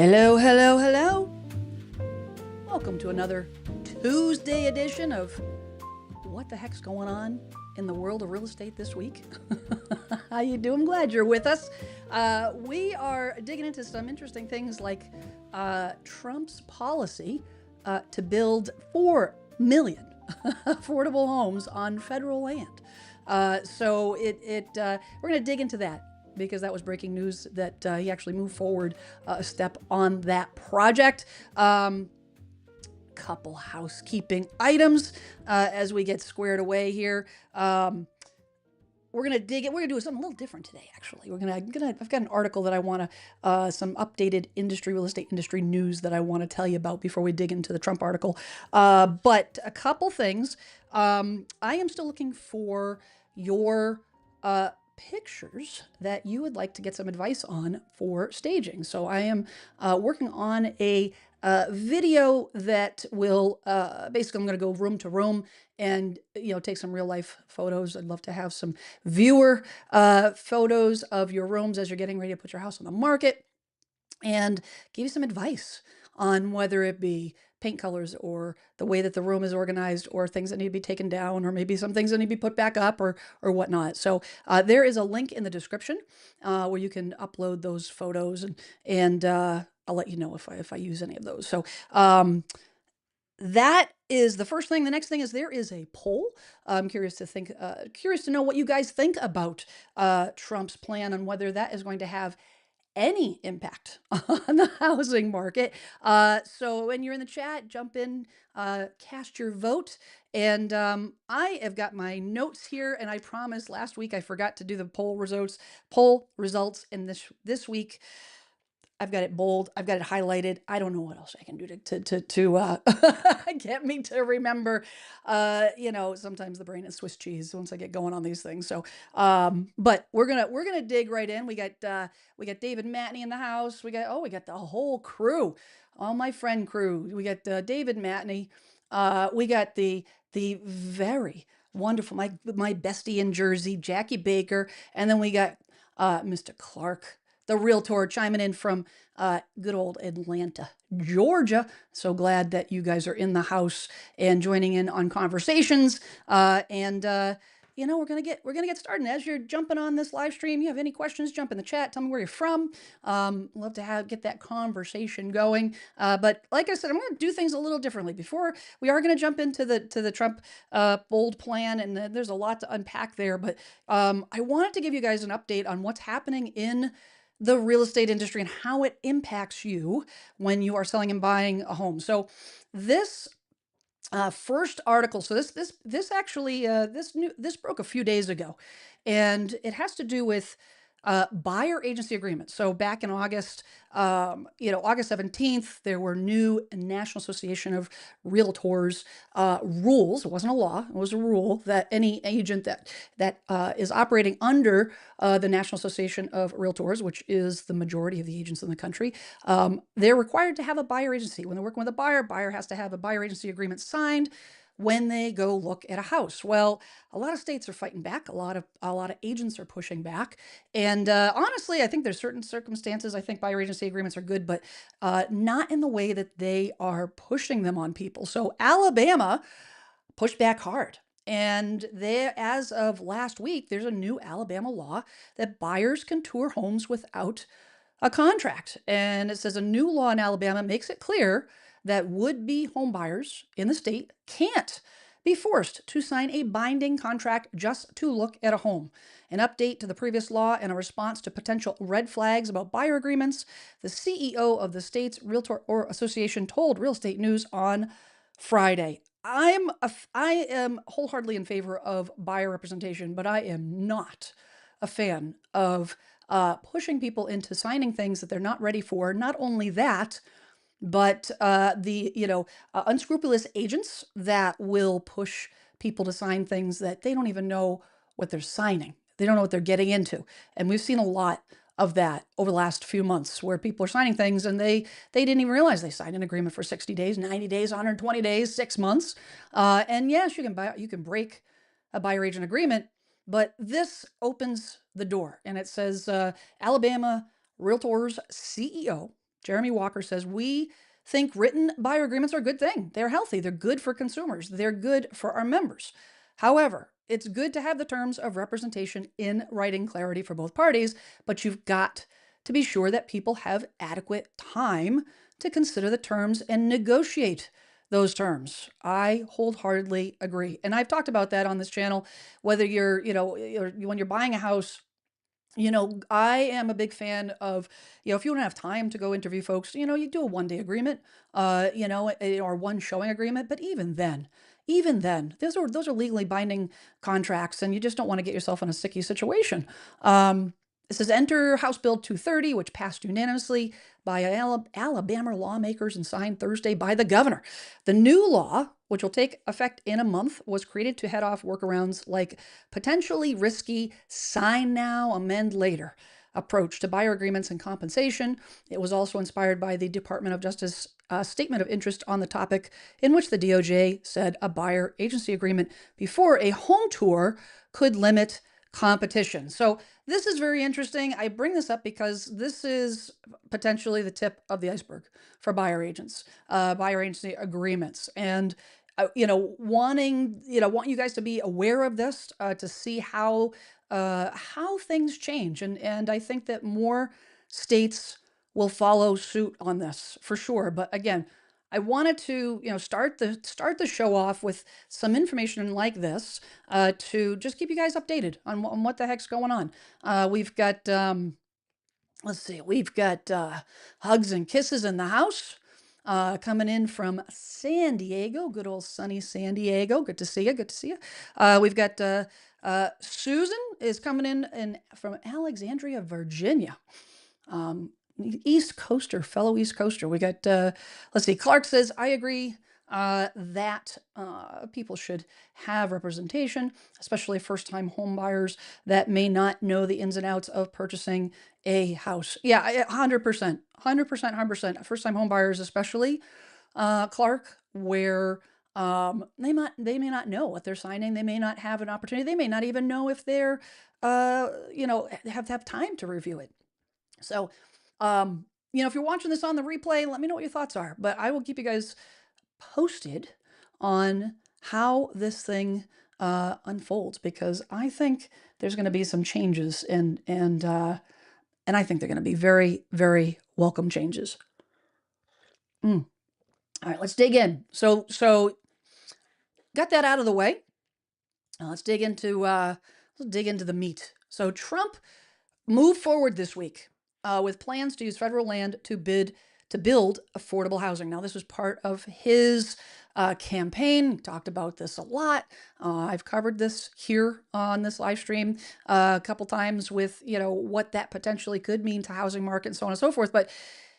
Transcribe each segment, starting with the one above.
Hello, hello, hello. Welcome to another Tuesday edition of What the Heck's Going On in the World of Real Estate this week. How you doing? I'm glad you're with us. We are digging into some interesting things like Trump's policy to build 4 million affordable homes on federal land. We're going to dig into that because that was breaking news that he actually moved forward a step on that project. Couple housekeeping items as we get squared away here. We're gonna dig it. We're gonna do something a little different today. Actually, I've got an article that I want to, some updated real estate industry news that I want to tell you about before we dig into the Trump article. But a couple things. I am still looking for your pictures that you would like to get some advice on for staging. So I am working on a video that will basically, I'm going to go room to room and take some real life photos. I'd love to have some viewer photos of your rooms as you're getting ready to put your house on the market, and give you some advice on whether it be paint colors or the way that the room is organized or things that need to be taken down or maybe some things that need to be put back up or whatnot. So there is a link in the description where you can upload those photos, and I'll let you know if I use any of those. So that is the first thing. The next thing is there is a poll. I'm curious to know what you guys think about Trump's plan and whether that is going to have any impact on the housing market. So when you're in the chat, jump in, cast your vote. And I have got my notes here, and I promised last week I forgot to do the poll results in this week. I've got it bold. I've got it highlighted. I don't know what else I can do to get me to remember. Sometimes the brain is Swiss cheese once I get going on these things. So, but we're gonna dig right in. We got David Matney in the house. We got the whole crew, all my friend crew. We got David Matney. We got the very wonderful my bestie in Jersey, Jackie Baker, and then we got Mr. Clark, the realtor, chiming in from good old Atlanta, Georgia. So glad that you guys are in the house and joining in on conversations. We're gonna get started. And as you're jumping on this live stream, you have any questions, jump in the chat. Tell me where you're from. Love to get that conversation going. But like I said, I'm gonna do things a little differently. Before we are gonna jump into the Trump bold plan, and there's a lot to unpack there. But I wanted to give you guys an update on what's happening in the real estate industry and how it impacts you when you are selling and buying a home. So this first article, so this broke a few days ago, and it has to do with buyer agency agreements. So back in August, August 17th, there were new National Association of Realtors rules. It wasn't a law; it was a rule that any agent that is operating under the National Association of Realtors, which is the majority of the agents in the country, they're required to have a buyer agency. When they're working with a buyer has to have a buyer agency agreement signed when they go look at a house. Well, a lot of states are fighting back. A lot of agents are pushing back. And honestly, I think there's certain circumstances I think buyer agency agreements are good, but not in the way that they are pushing them on people. So Alabama pushed back hard. And as of last week, there's a new Alabama law that buyers can tour homes without a contract. And it says a new law in Alabama makes it clear that would-be homebuyers in the state can't be forced to sign a binding contract just to look at a home. An update to the previous law and a response to potential red flags about buyer agreements, the CEO of the state's Realtor Association told Real Estate News on Friday. I am wholeheartedly in favor of buyer representation, but I am not a fan of pushing people into signing things that they're not ready for. Not only that, but unscrupulous agents that will push people to sign things that they don't even know what they're signing. They don't know what they're getting into. And we've seen a lot of that over the last few months where people are signing things and they didn't even realize they signed an agreement for 60 days, 90 days, 120 days, 6 months. And yes, you can break a buyer agent agreement, but this opens the door. And it says Alabama Realtors CEO Jeremy Walker says, we think written buyer agreements are a good thing. They're healthy. They're good for consumers. They're good for our members. However, it's good to have the terms of representation in writing, clarity for both parties, but you've got to be sure that people have adequate time to consider the terms and negotiate those terms. I wholeheartedly agree. And I've talked about that on this channel, whether when you're buying a house, I am a big fan of, if you don't have time to go interview folks, you do a 1-day agreement, or one showing agreement. But even then, those are legally binding contracts, and you just don't want to get yourself in a sticky situation. It says enter House Bill 230, which passed unanimously by Alabama lawmakers and signed Thursday by the governor. The new law, which will take effect in a month, was created to head off workarounds like potentially risky sign now, amend later approach to buyer agreements and compensation. It was also inspired by the Department of Justice statement of interest on the topic, in which the DOJ said a buyer agency agreement before a home tour could limit competition. So this is very interesting. I bring this up because this is potentially the tip of the iceberg for buyer agents, buyer agency agreements, and want you guys to be aware of this, to see how things change, and I think that more states will follow suit on this for sure. But again, I wanted to start the show off with some information like this, to just keep you guys updated on what the heck's going on. We've got let's see, we've got hugs and kisses in the house. Coming in from San Diego, good old sunny San Diego. Good to see you. Good to see you. We've got Susan is coming in from Alexandria, Virginia. East Coaster, fellow East Coaster. We got, let's see, Clark says, I agree that people should have representation, especially first-time home buyers that may not know the ins and outs of purchasing a house. Yeah, 100%, 100%, 100%. First-time home buyers, especially, Clark, where they may not know what they're signing. They may not have an opportunity. They may not even know if they're, have time to review it. So, if you're watching this on the replay, let me know what your thoughts are. But I will keep you guys posted on how this thing unfolds, because I think there's going to be some changes, and I think they're going to be very, very welcome changes. All right, let's dig in. So got that out of the way. Let's dig into the meat. So Trump moved forward this week with plans to use federal land to build affordable housing. Now, this was part of his campaign. Talked about this a lot. I've covered this here on this live stream a couple times with what that potentially could mean to housing market and so on and so forth. But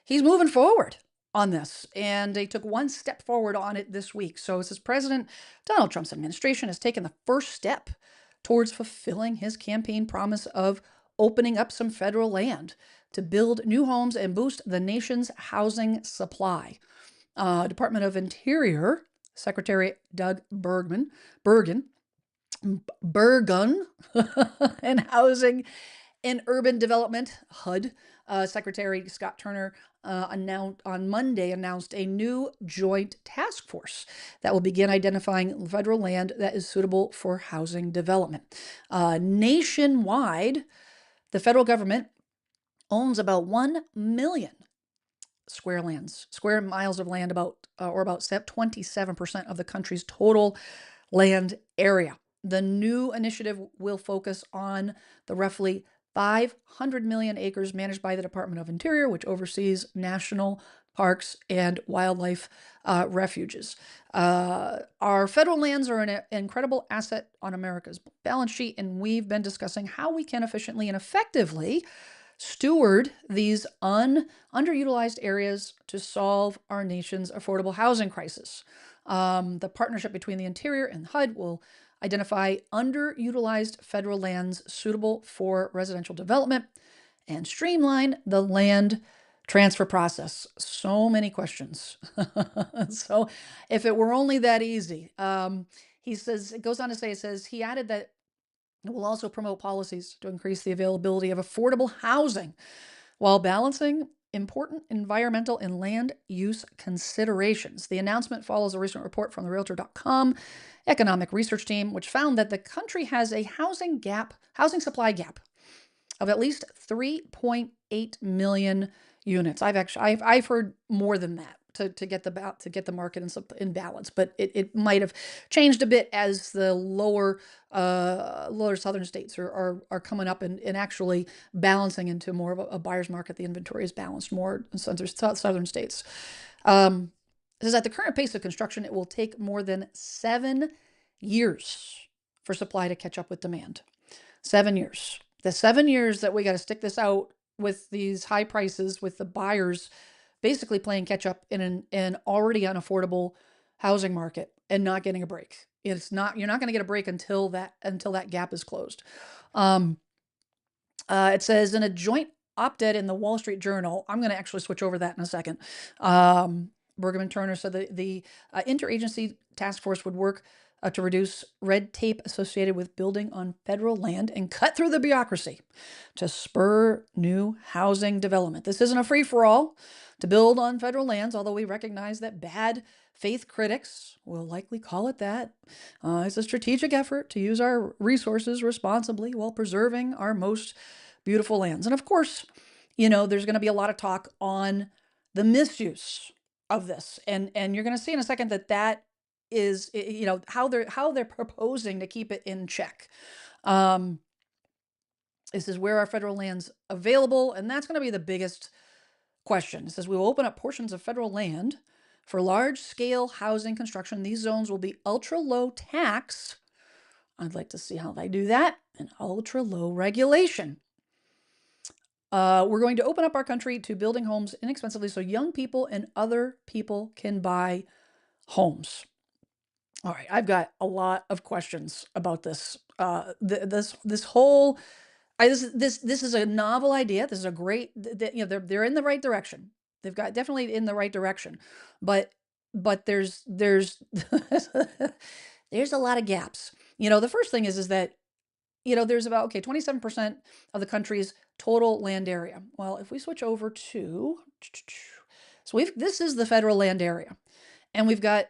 he's moving forward on this, and they took one step forward on it this week. So it says President Donald Trump's administration has taken the first step towards fulfilling his campaign promise of opening up some federal land to build new homes and boost the nation's housing supply. Department of Interior Secretary Doug Bergen, and Housing and Urban Development, HUD, Secretary Scott Turner announced a new joint task force that will begin identifying federal land that is suitable for housing development. Nationwide, the federal government owns about 1 million square miles of land, about 27% of the country's total land area. The new initiative will focus on the roughly 500 million acres managed by the Department of Interior, which oversees national parks and wildlife refuges. Our federal lands are an incredible asset on America's balance sheet, and we've been discussing how we can efficiently and effectively steward these underutilized areas to solve our nation's affordable housing crisis. The partnership between the Interior and HUD will identify underutilized federal lands suitable for residential development and streamline the land transfer process. So many questions. So if it were only that easy. He says, it goes on to say, he added that it will also promote policies to increase the availability of affordable housing while balancing important environmental and land use considerations. The announcement follows a recent report from the Realtor.com economic research team, which found that the country has a housing supply gap of at least 3.8 million units. I've heard more than that to get the market in balance, but it might have changed a bit as the lower southern states are coming up and actually balancing into more of a buyer's market. The inventory is balanced more in southern states. It says at the current pace of construction, it will take more than 7 years for supply to catch up with demand. 7 years. The 7 years that we got to stick this out with these high prices, with the buyers basically playing catch up in an already unaffordable housing market and not getting a break. You're not going to get a break until that gap is closed. It says in a joint op-ed in the Wall Street Journal, I'm going to actually switch over that in a second. Bergman Turner said the interagency task force would work to reduce red tape associated with building on federal land and cut through the bureaucracy to spur new housing development. This isn't a free-for-all to build on federal lands, although we recognize that bad faith critics will likely call it that. It's a strategic effort to use our resources responsibly while preserving our most beautiful lands. And of course, there's going to be a lot of talk on the misuse of this. And you're going to see in a second that is, how they're proposing to keep it in check. This is where our federal land's available, and that's going to be the biggest question. It says we will open up portions of federal land for large-scale housing construction. These zones will be ultra-low tax. I'd like to see how they do that. And ultra-low regulation. We're going to open up our country to building homes inexpensively so young people and other people can buy homes. All right, I've got a lot of questions about this. This whole this is a novel idea. This is a great. They're in the right direction. They've got definitely in the right direction, but there's there's a lot of gaps. The first thing is that there's about 27% of the country's total land area. Well, if we switch over to this is the federal land area, and we've got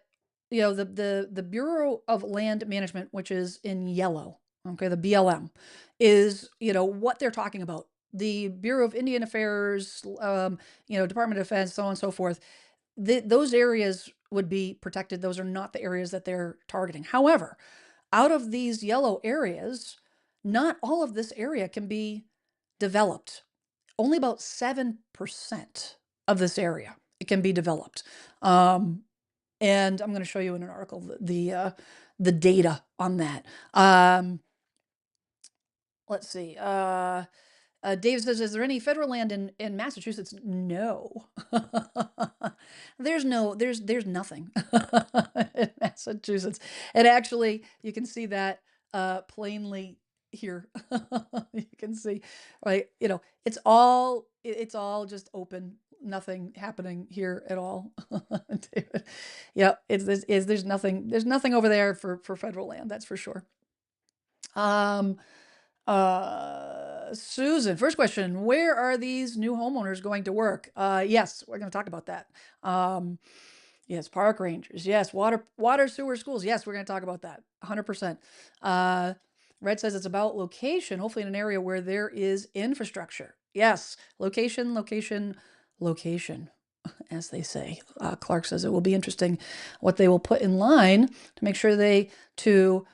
the Bureau of Land Management, which is in yellow. Okay, the BLM is what they're talking about. The Bureau of Indian Affairs, Department of Defense, so on and so forth. Those areas would be protected. Those are not the areas that they're targeting. However, out of these yellow areas, not all of this area can be developed. Only about 7% of this area can be developed. And I'm going to show you in an article the data on that. Let's see. Dave says, is there any federal land in Massachusetts? No. There's nothing in Massachusetts. And actually, you can see that plainly here. You can see, right? It's all just open. Nothing happening here at all. David. Yeah, there's nothing over there for federal land, that's for sure. Susan, first question, where are these new homeowners going to work? Yes, we're going to talk about that. Yes, park rangers. Yes, water, sewer, schools. Yes, we're going to talk about that. 100%. Red says it's about location, hopefully in an area where there is infrastructure. Yes, location, as they say. Clark says it will be interesting what they will put in line to make sure to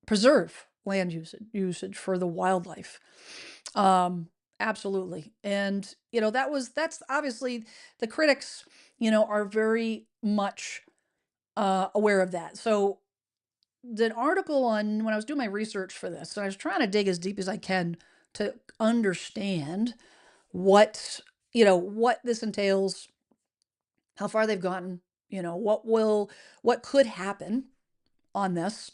preserve land usage for the wildlife. Absolutely. And, that's obviously the critics, are very much aware of that. So the article when I was doing my research for this, and I was trying to dig as deep as I can to understand what this entails, how far they've gotten, what could happen on this.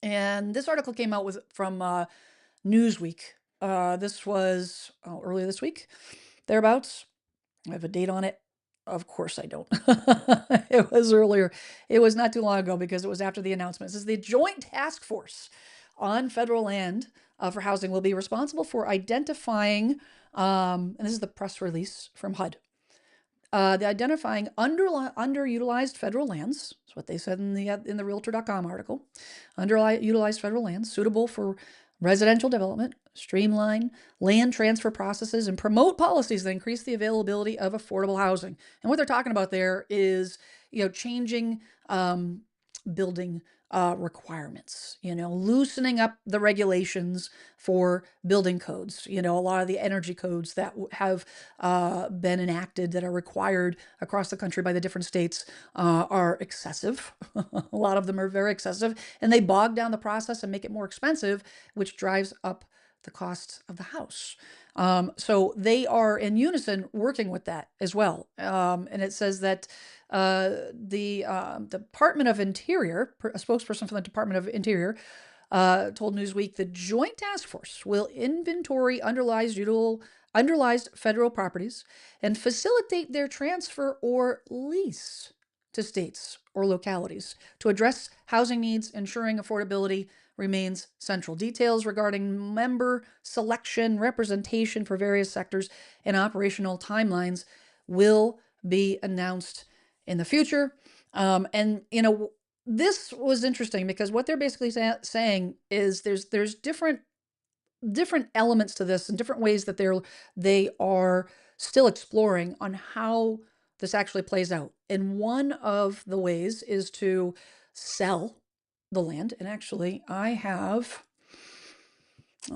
And this article came out from Newsweek. This was earlier this week, thereabouts. I have a date on it. Of course I don't. It was earlier. It was not too long ago because it was after the announcement. This is the Joint Task Force on Federal Land for Housing will be responsible for identifying And this is the press release from HUD. The identifying underutilized federal lands. That's what they said in the Realtor.com article. Underutilized federal lands suitable for residential development, streamline land transfer processes, and promote policies that increase the availability of affordable housing. And what they're talking about there is, changing building requirements, loosening up the regulations for building codes. A lot of the energy codes that have been enacted that are required across the country by the different states are excessive. A lot of them are very excessive, and they bog down the process and make it more expensive, which drives up the cost of the house. So they are in unison working with that as well. And it says that the Department of Interior, a spokesperson from the Department of Interior, told Newsweek the Joint Task Force will inventory underutilized federal properties and facilitate their transfer or lease to states or localities to address housing needs, ensuring affordability remains central. Details regarding member selection, representation for various sectors, and operational timelines will be announced in the future. And this was interesting because what they're basically saying is there's different elements to this and different ways that they are still exploring on how this actually plays out. And one of the ways is to sell the land. And actually, let's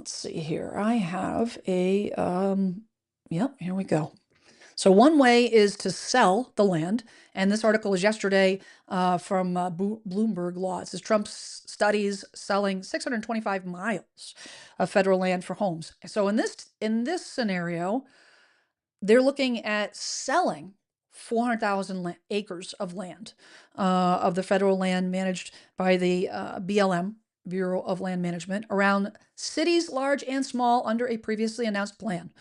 see here. I have yep, here we go. So one way is to sell the land, and this article was yesterday from Bloomberg Law. It says Trump studies selling 625 miles of federal land for homes. So in this scenario, they're looking at selling 400,000 acres of land of the federal land managed by the BLM, Bureau of Land Management, around cities large and small under a previously announced plan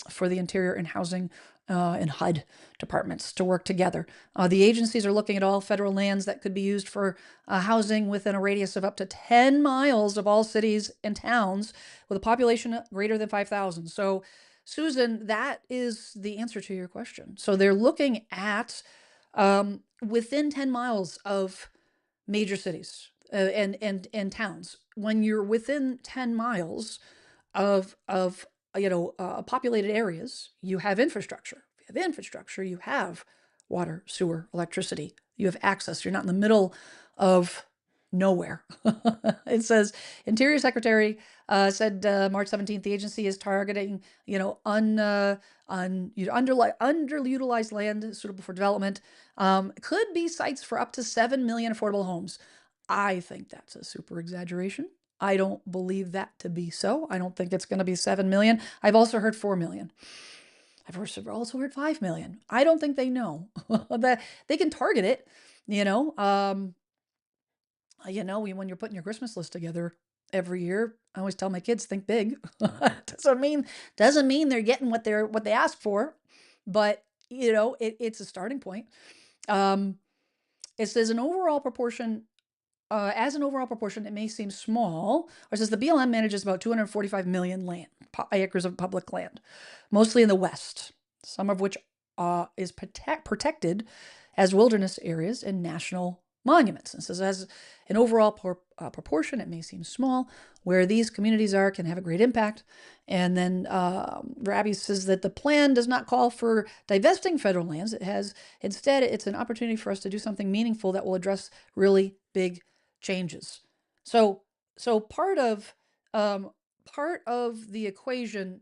for the Interior and Housing and HUD departments to work together. The agencies are looking at all federal lands that could be used for housing within a radius of up to 10 miles of all cities and towns with a population greater than 5,000. So, Susan, that is the answer to your question. So they're looking at within 10 miles of major cities and towns. When you're within 10 miles of populated areas, you have infrastructure. If you have infrastructure, you have water, sewer, electricity. You have access. You're not in the middle of nowhere. It says Interior Secretary said March 17th the agency is targeting underutilized land suitable for development. Could be sites for up to 7 million affordable homes. I think that's a super exaggeration. I don't believe that to be so. I don't think it's going to be 7 million. I've also heard 4 million. I've also heard 5 million. I don't think they know that they can target it, when you're putting your Christmas list together every year. I always tell my kids, think big. doesn't mean they're getting what they ask for, but it's a starting point. It says as an overall proportion, it may seem small. Or it says the BLM manages about 245 million acres of public land, mostly in the West, some of which is protected as wilderness areas and national monuments. And says as an overall proportion, it may seem small. Where these communities can have a great impact. And then Rabi says that the plan does not call for divesting federal lands. Instead, it's an opportunity for us to do something meaningful that will address really big changes. So part of the equation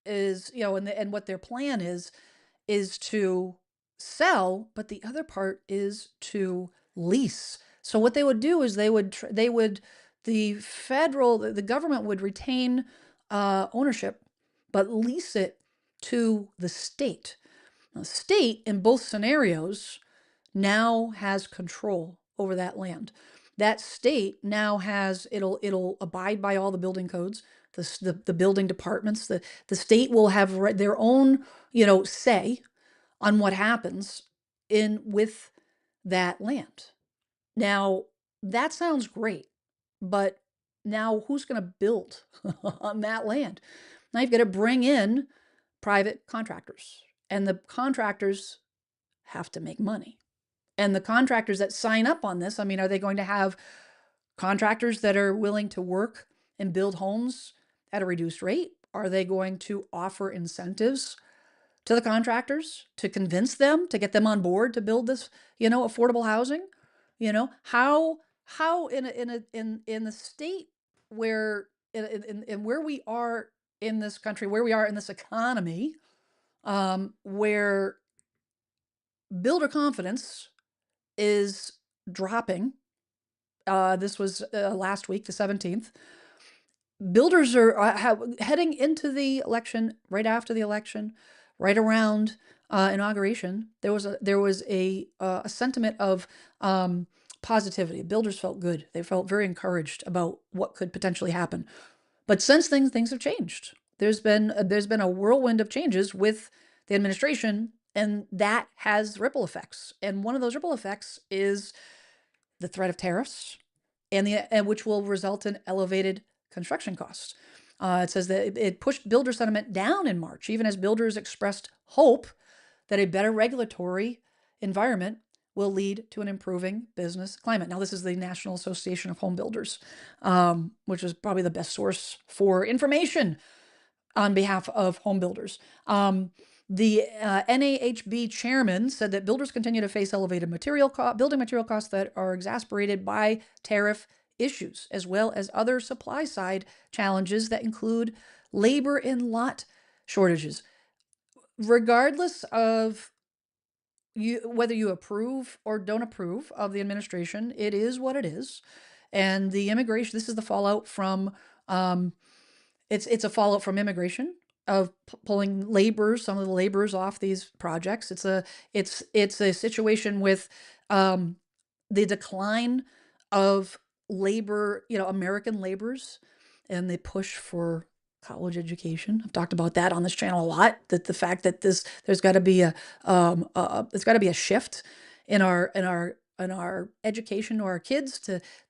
is, and what their plan is to sell, but the other part is to lease. So what they would do is the government would retain ownership, but lease it to the state. The state in both scenarios now has control over that land. That state now it'll abide by all the building codes, the building departments. The state will have their own say on what happens with that land. Now that sounds great, but now who's going to build on that land? Now you've got to bring in private contractors, and the contractors have to make money. And the contractors that sign up on this, I mean, are they going to have contractors that are willing to work and build homes at a reduced rate? Are they going to offer incentives to the contractors to convince them, to get them on board to build this, affordable housing? How in the state where in where we are in this country, where we are in this economy, where builder confidence is dropping. This was last week, the 17th. Builders are heading into the election, right after the election, right around inauguration. There was a sentiment of positivity. Builders felt good. They felt very encouraged about what could potentially happen. But since things have changed. There's been a whirlwind of changes with the administration, and that has ripple effects. And one of those ripple effects is the threat of tariffs, and which will result in elevated construction costs. It says that it pushed builder sentiment down in March, even as builders expressed hope that a better regulatory environment will lead to an improving business climate. Now, this is the National Association of Home Builders, which is probably the best source for information on behalf of home builders. The NAHB chairman said that builders continue to face elevated building material costs that are exacerbated by tariff issues, as well as other supply side challenges that include labor and lot shortages. Regardless of whether you approve or don't approve of the administration, it is what it is. And the immigration, this is the fallout from it's a fallout from immigration, of pulling some of the laborers off these projects. It's a situation with the decline of labor, American laborers, and the push for college education. I've talked about that on this channel a lot. That the fact that there's got to be a shift in our education to our kids,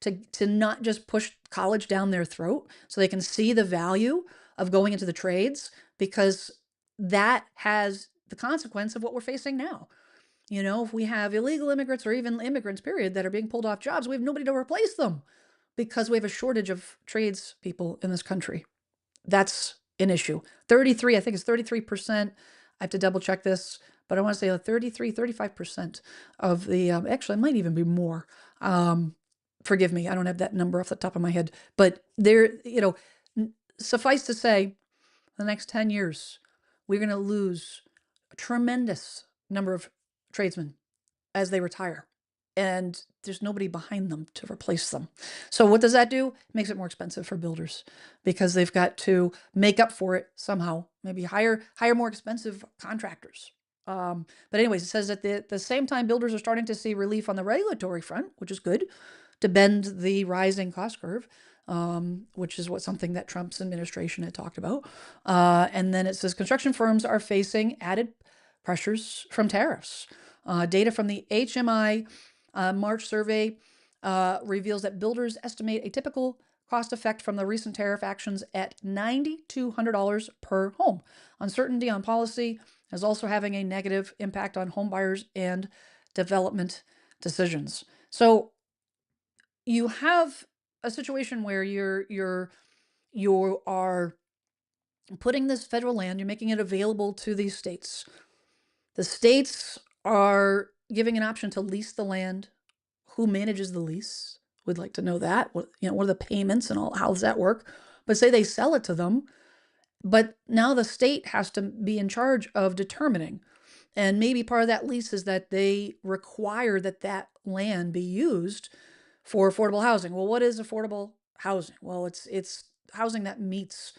to not just push college down their throat, so they can see the value of going into the trades, because that has the consequence of what we're facing now. If we have illegal immigrants, or even immigrants, period, that are being pulled off jobs, we have nobody to replace them, because we have a shortage of tradespeople in this country. That's an issue. I think it's 33%. I have to double check this, but I want to say 35% of the, actually, it might even be more. Forgive me, I don't have that number off the top of my head, but suffice to say, the next 10 years, we're going to lose a tremendous number of tradesmen as they retire, and there's nobody behind them to replace them. So what does that do? It makes it more expensive for builders, because they've got to make up for it somehow, maybe hire more expensive contractors. But anyways, it says that at the same time, builders are starting to see relief on the regulatory front, which is good, to bend the rising cost curve, which is something that Trump's administration had talked about. And then it says construction firms are facing added pressures from tariffs. Data from the HMI March survey reveals that builders estimate a typical cost effect from the recent tariff actions at $9,200 per home. Uncertainty on policy is also having a negative impact on home buyers and development decisions. So you have a situation where you are putting this federal land, you're making it available to these states. The states are giving an option to lease the land. Who manages the lease? We'd like to know that. What are the payments and all? How does that work? But say they sell it to them, but now the state has to be in charge of determining. And maybe part of that lease is that they require that land be used for affordable housing. Well, what is affordable housing? Well, it's housing that meets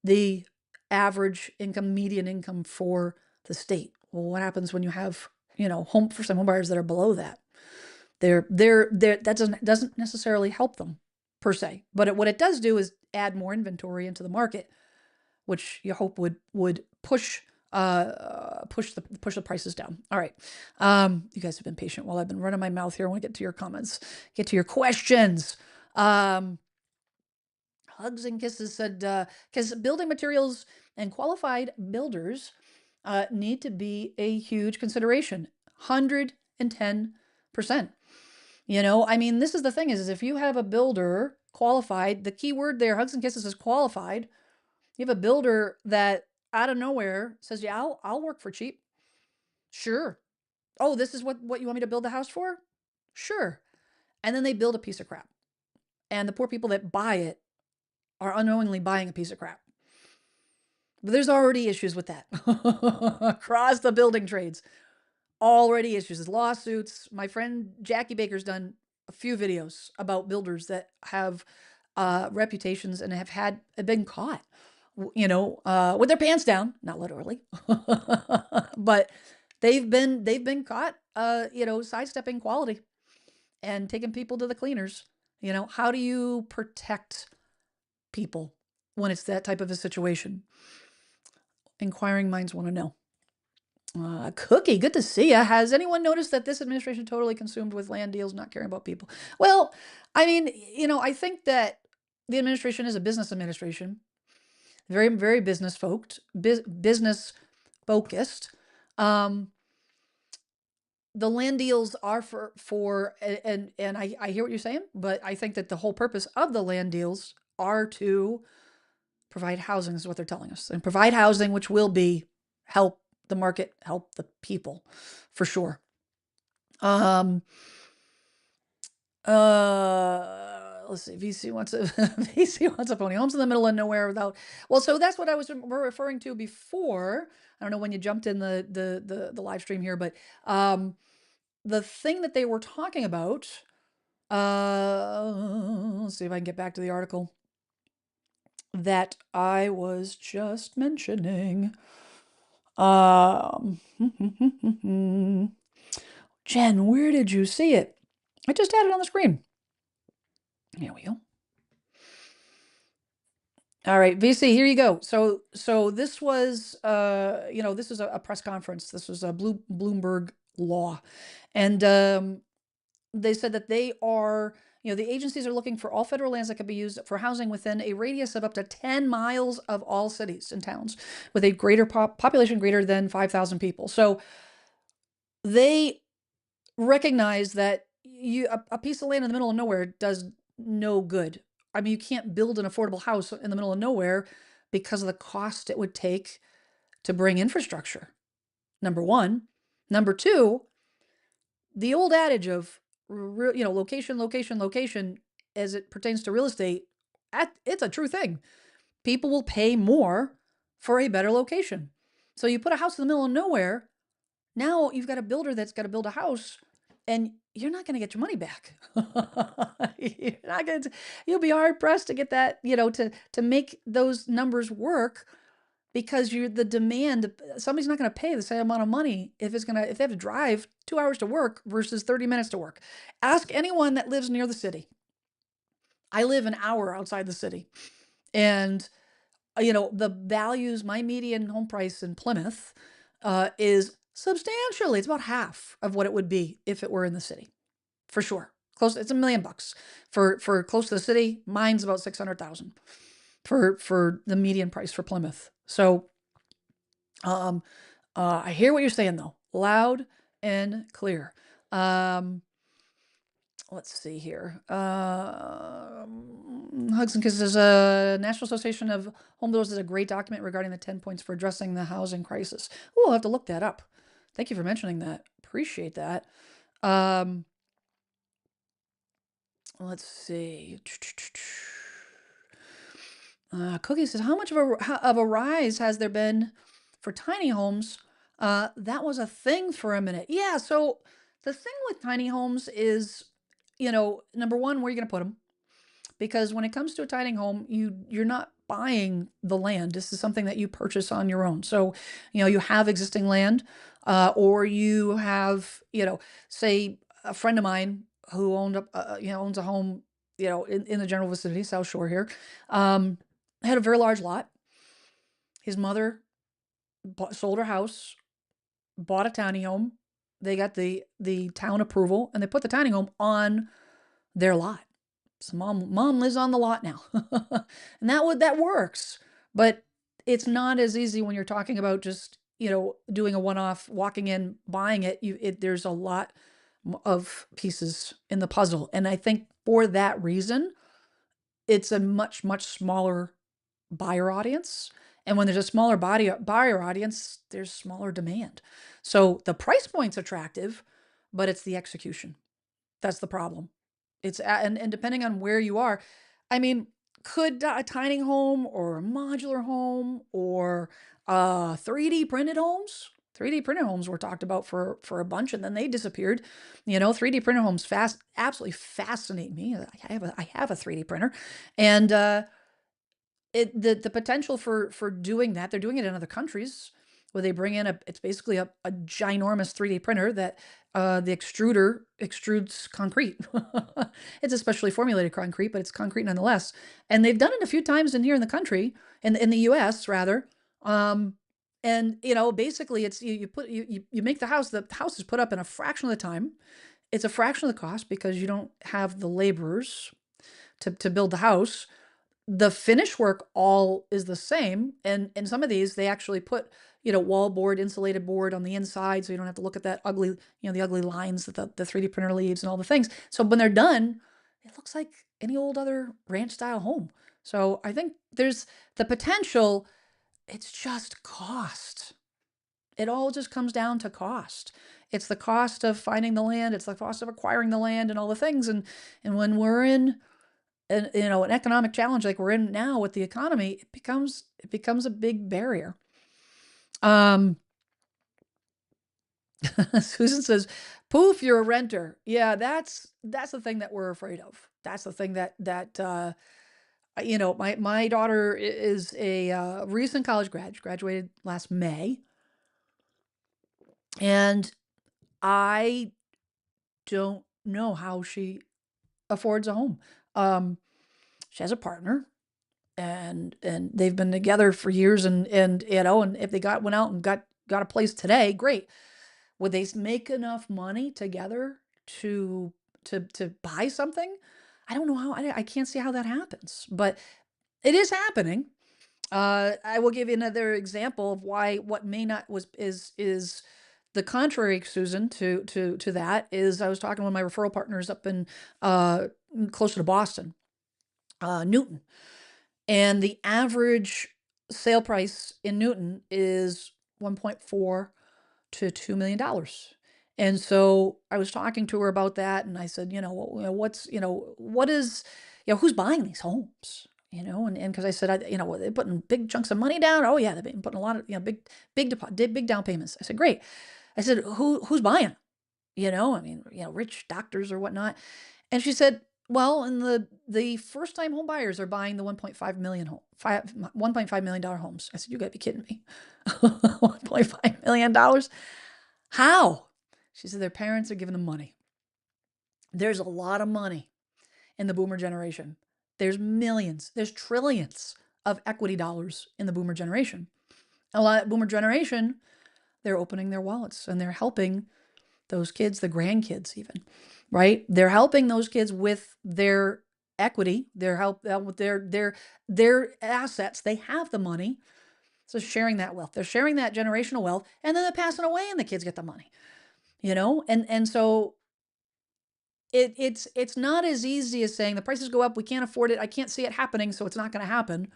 the average income, median income for the state. Well, what happens when you have, first time home buyers that are below that? That doesn't necessarily help them per se. But what it does do is add more inventory into the market, which you hope would push the prices down. All right. You guys have been patient while I've been running my mouth here. I want to get to your comments, get to your questions. Hugs and Kisses said, because building materials and qualified builders need to be a huge consideration. 110%. I mean, this is the thing is if you have a builder qualified, the key word there, Hugs and Kisses, is qualified. You have a builder that out of nowhere says, yeah, I'll work for cheap. Sure. Oh, this is what you want me to build the house for? Sure. And then they build a piece of crap. And the poor people that buy it are unknowingly buying a piece of crap. But there's already issues with that across the building trades. Already issues. There's lawsuits. My friend Jackie Baker's done a few videos about builders that have reputations and have been caught, with their pants down, not literally, but they've been caught, sidestepping quality and taking people to the cleaners. How do you protect people when it's that type of a situation? Inquiring minds want to know. Cookie, good to see ya. Has anyone noticed that this administration totally consumed with land deals, not caring about people? Well, I mean, I think that the administration is a business administration, very, very business focused. Um, the land deals are and I hear what you're saying, but I think that the whole purpose of the land deals are to provide housing, is what they're telling us, and provide housing, which will be help the market, help the people, for sure. Let's see. VC wants a VC wants a pony. Homes in the middle of nowhere without. Well, so that's what I was referring to before. I don't know when you jumped in the live stream here, but the thing that they were talking about. Let's see if I can get back to the article that I was just mentioning. Jen, where did you see it? I just had it on the screen. Here we go. All right, VC, here you go. So this was, this was a press conference. This was a Bloomberg Law, and they said that they are, the agencies are looking for all federal lands that could be used for housing within a radius of up to 10 miles of all cities and towns with a greater population greater than 5,000 people. So they recognize that a piece of land in the middle of nowhere does no good. I mean, you can't build an affordable house in the middle of nowhere because of the cost it would take to bring infrastructure. Number one. Number two, the old adage of location, location, location, as it pertains to real estate, it's a true thing. People will pay more for a better location. So you put a house in the middle of nowhere. Now you've got a builder that's got to build a house, and you're not going to get your money back. You'll be hard pressed to get that, to make those numbers work, because the demand, somebody's not going to pay the same amount of money if they have to drive 2 hours to work versus 30 minutes to work. Ask anyone that lives near the city. I live an hour outside the city, and the values, my median home price in Plymouth is substantially, it's about half of what it would be if it were in the city, for sure. Close, it's $1 million for close to the city. Mine's about 600,000 for the median price for Plymouth. So, I hear what you're saying though, loud and clear. Let's see here. Hugs and Kisses, National Association of Home Builders is a great document regarding the 10 points for addressing the housing crisis. Oh, I'll have to look that up. Thank you for mentioning that. Appreciate that. Let's see. Cookie says, how much of a rise has there been for tiny homes? That was a thing for a minute. Yeah, so the thing with tiny homes is, number one, where are you going to put them? Because when it comes to a tiny home, you're not buying the land. This is something that you purchase on your own. So, you have existing land, or you have, say a friend of mine who owns a home, in the general vicinity, South Shore here, had a very large lot. His mother sold her house, bought a tiny home. They got the town approval, and they put the tiny home on their lot. So mom lives on the lot now. And that works. But it's not as easy when you're talking about just, doing a one-off, walking in, buying it. There's a lot of pieces in the puzzle. And I think for that reason, it's a much, much smaller buyer audience. And when there's a smaller buyer audience, there's smaller demand. So the price point's attractive, but it's the execution. That's the problem. And depending on where you are, I mean, could a tiny home or a modular home or 3D printed homes? 3D printed homes were talked about for a bunch, and then they disappeared. 3D printed homes absolutely fascinate me. I have a 3D printer, and the potential for doing that. They're doing it in other countries where they bring in it's basically a ginormous 3D printer that the extruder extrudes concrete. It's a specially formulated concrete, but it's concrete nonetheless. And they've done it a few times in here in the country, in the US rather. Um, and basically it's you make the house is put up in a fraction of the time. It's a fraction of the cost because you don't have the laborers to build the house. The finish work all is the same, and in some of these, they actually put, wall board, insulated board on the inside, so you don't have to look at that ugly, the ugly lines that the 3D printer leaves and all the things. So when they're done, it looks like any old other ranch style home. So I think there's the potential. It's just cost. It all just comes down to cost. It's the cost of finding the land. It's the cost of acquiring the land and all the things. And when we're in an economic challenge like we're in now with the economy, it becomes a big barrier. Um, Susan says, "Poof, you're a renter." Yeah, that's the thing that we're afraid of. That's the thing that my daughter is a recent college grad. She graduated last May, and I don't know how she affords a home. Um, she has a partner, and they've been together for years, and if they went out and got a place today, great. Would they make enough money together to buy something? I don't know how. I can't see how that happens, but it is happening. I will give you another example of why what may not was is the contrary, Susan, to that is I was talking with my referral partners up in uh, closer to Boston, Newton. And the average sale price in Newton is 1.4 to $2 million. And so I was talking to her about that, and I said, what is, who's buying these homes? And because I said, they're putting big chunks of money down. Oh yeah, they've been putting a lot of, big down payments. I said, great. I said, who's buying? I mean, rich doctors or whatnot. And she said, well, and the first time home buyers are buying the 1.5 million $1.5 million homes. I said, you gotta be kidding me. $1.5 million? How? She said their parents are giving them money. There's a lot of money in the boomer generation. There's millions, there's trillions of equity dollars in the boomer generation. A lot of boomer generation, they're opening their wallets and they're helping those kids, the grandkids even, right? They're helping those kids with their equity, their help with their assets. They have the money. So sharing that wealth. They're sharing that generational wealth, and then they're passing away and the kids get the money. And so it's not as easy as saying the prices go up, we can't afford it, I can't see it happening, so it's not going to happen.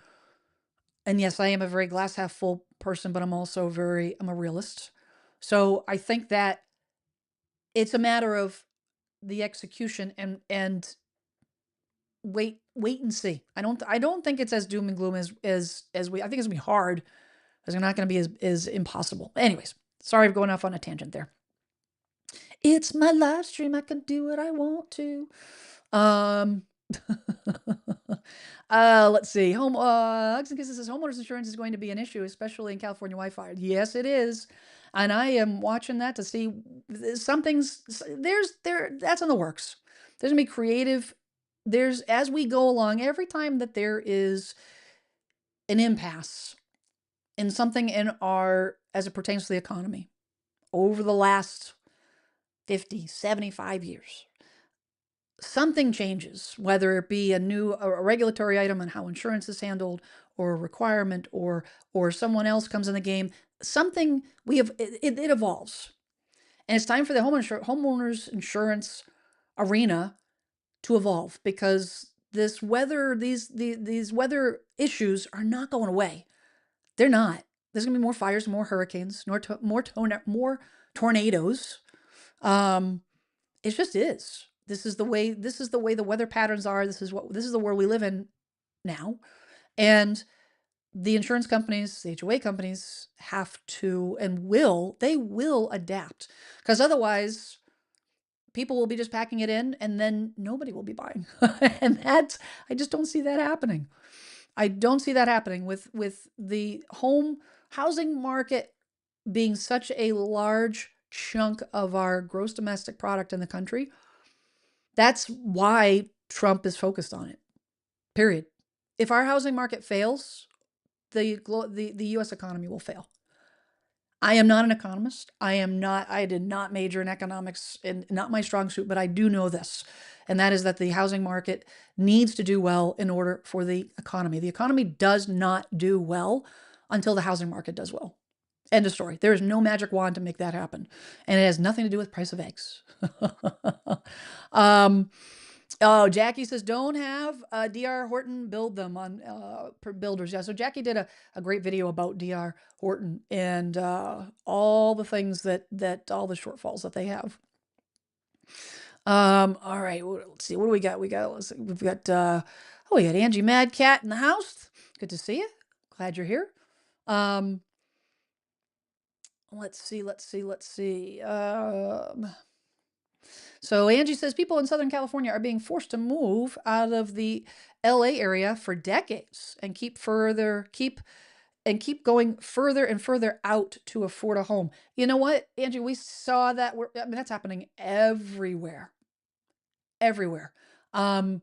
And yes, I am a very glass half full person, but I'm a realist. So I think that it's a matter of the execution and wait and see. I don't think it's as doom and gloom as we I think it's gonna be hard. It's not gonna be as impossible. Anyways, sorry for going off on a tangent there. It's my live stream. I can do what I want to. Um let's see. Hugs and Kisses says homeowners insurance is going to be an issue, especially in California Wi-Fi. Yes, it is. And I am watching that to see something's that's in the works. There's gonna be creative. There's as we go along, every time that there is an impasse in something in our as it pertains to the economy over the last 50, 75 years, something changes, whether it be a regulatory item on how insurance is handled, or a requirement, or someone else comes in the game, something we have it evolves, and it's time for the homeowners insurance arena to evolve, because these weather issues are not going away. They're not. There's gonna be more fires, more hurricanes, more tornadoes. Um, it just is. This is the way the weather patterns are. This is the world we live in now. And the insurance companies, the HOA companies have to and will adapt, because otherwise people will be just packing it in and then nobody will be buying. And I just don't see that happening. I don't see that happening with the home housing market being such a large chunk of our gross domestic product in the country. That's why Trump is focused on it. Period. If our housing market fails, the US economy will fail. I am not an economist. I did not major in economics, and not my strong suit, but I do know this. And that is that the housing market needs to do well in order for the economy. The economy does not do well until the housing market does well. End of story. There is no magic wand to make that happen. And it has nothing to do with price of eggs. um, Oh, Jackie says, don't have DR Horton build them on builders. Yeah, so Jackie did a great video about DR Horton and all the things all the shortfalls that they have. All right, let's see. What do we got? We've got we got Angie Mad Cat in the house. Good to see you. Glad you're here. Let's see. So Angie says people in Southern California are being forced to move out of the LA area for decades and keep going further and further out to afford a home. You know what, Angie? We saw that. I mean, that's happening everywhere. Everywhere. Um,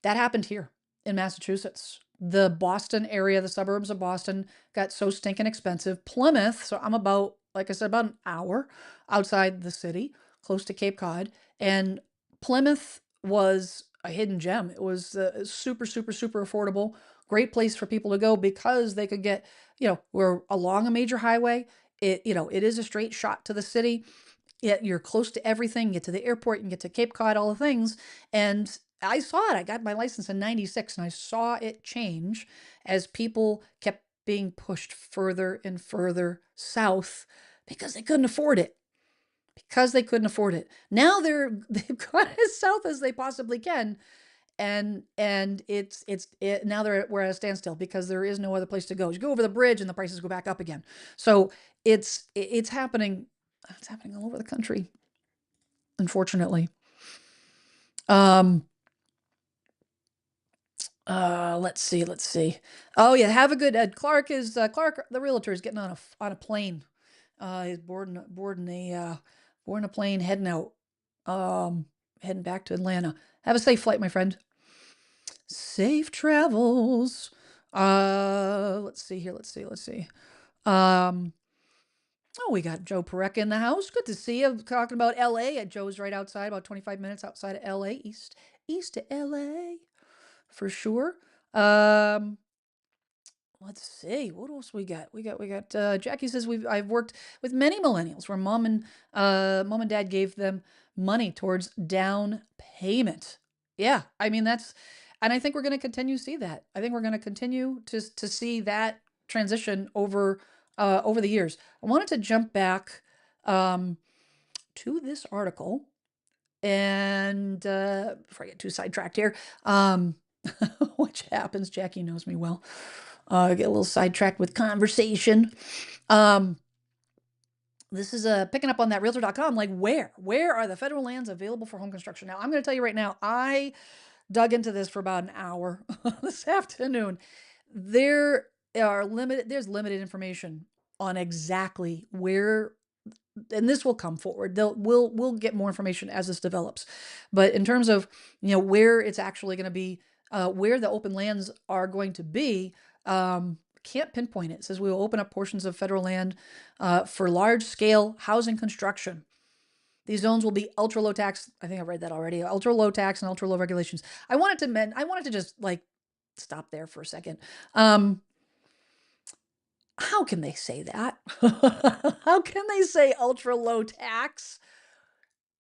that happened here in Massachusetts. The Boston area, the suburbs of Boston, got so stinking expensive. Plymouth, so I'm about, like I said, about an hour outside the city, close to Cape Cod. And Plymouth was a hidden gem. It was super, super, super affordable. Great place for people to go because they could get, we're along a major highway. It is a straight shot to the city. You're close to everything. You get to the airport, you can get to Cape Cod, all the things. And I saw it. I got my license in 96 and I saw it change as people kept being pushed further and further south because they couldn't afford it. Because they couldn't afford it. Now they've gone as south as they possibly can. And now we're at a standstill because there is no other place to go. You go over the bridge and the prices go back up again. So it's happening. It's happening all over the country, unfortunately. Let's see. Oh yeah, have a good Clark the realtor is getting on a plane. He's boarding a plane heading out. Heading back to Atlanta. Have a safe flight, my friend. Safe travels. Let's see here. Let's see. Oh, we got Joe Parecka in the house. Good to see you. Talking about LA. Joe's right outside, about 25 minutes outside of LA, east of LA, for sure. Let's see what else we got. We got Jackie says I've worked with many millennials where mom and dad gave them money towards down payment. Yeah, I mean and I think we're going to continue to see that. I think we're going to continue to see that transition over the years. I wanted to jump back to this article and before I get too sidetracked here, which happens. Jackie knows me well. I get a little sidetracked with conversation. This is picking up on that realtor.com. Like, where are the federal lands available for home construction? Now, I'm going to tell you right now, I dug into this for about an hour this afternoon. There's limited information on exactly where, and this will come forward. We'll get more information as this develops. But in terms of, where it's actually going to be, where the open lands are going to be, can't pinpoint it. It says we will open up portions of federal land for large scale housing construction. These zones will be ultra low tax. I think I read that already. Ultra low tax and ultra low regulations. I wanted to just like stop there for a second. Um, how can they say that? How can they say ultra low tax?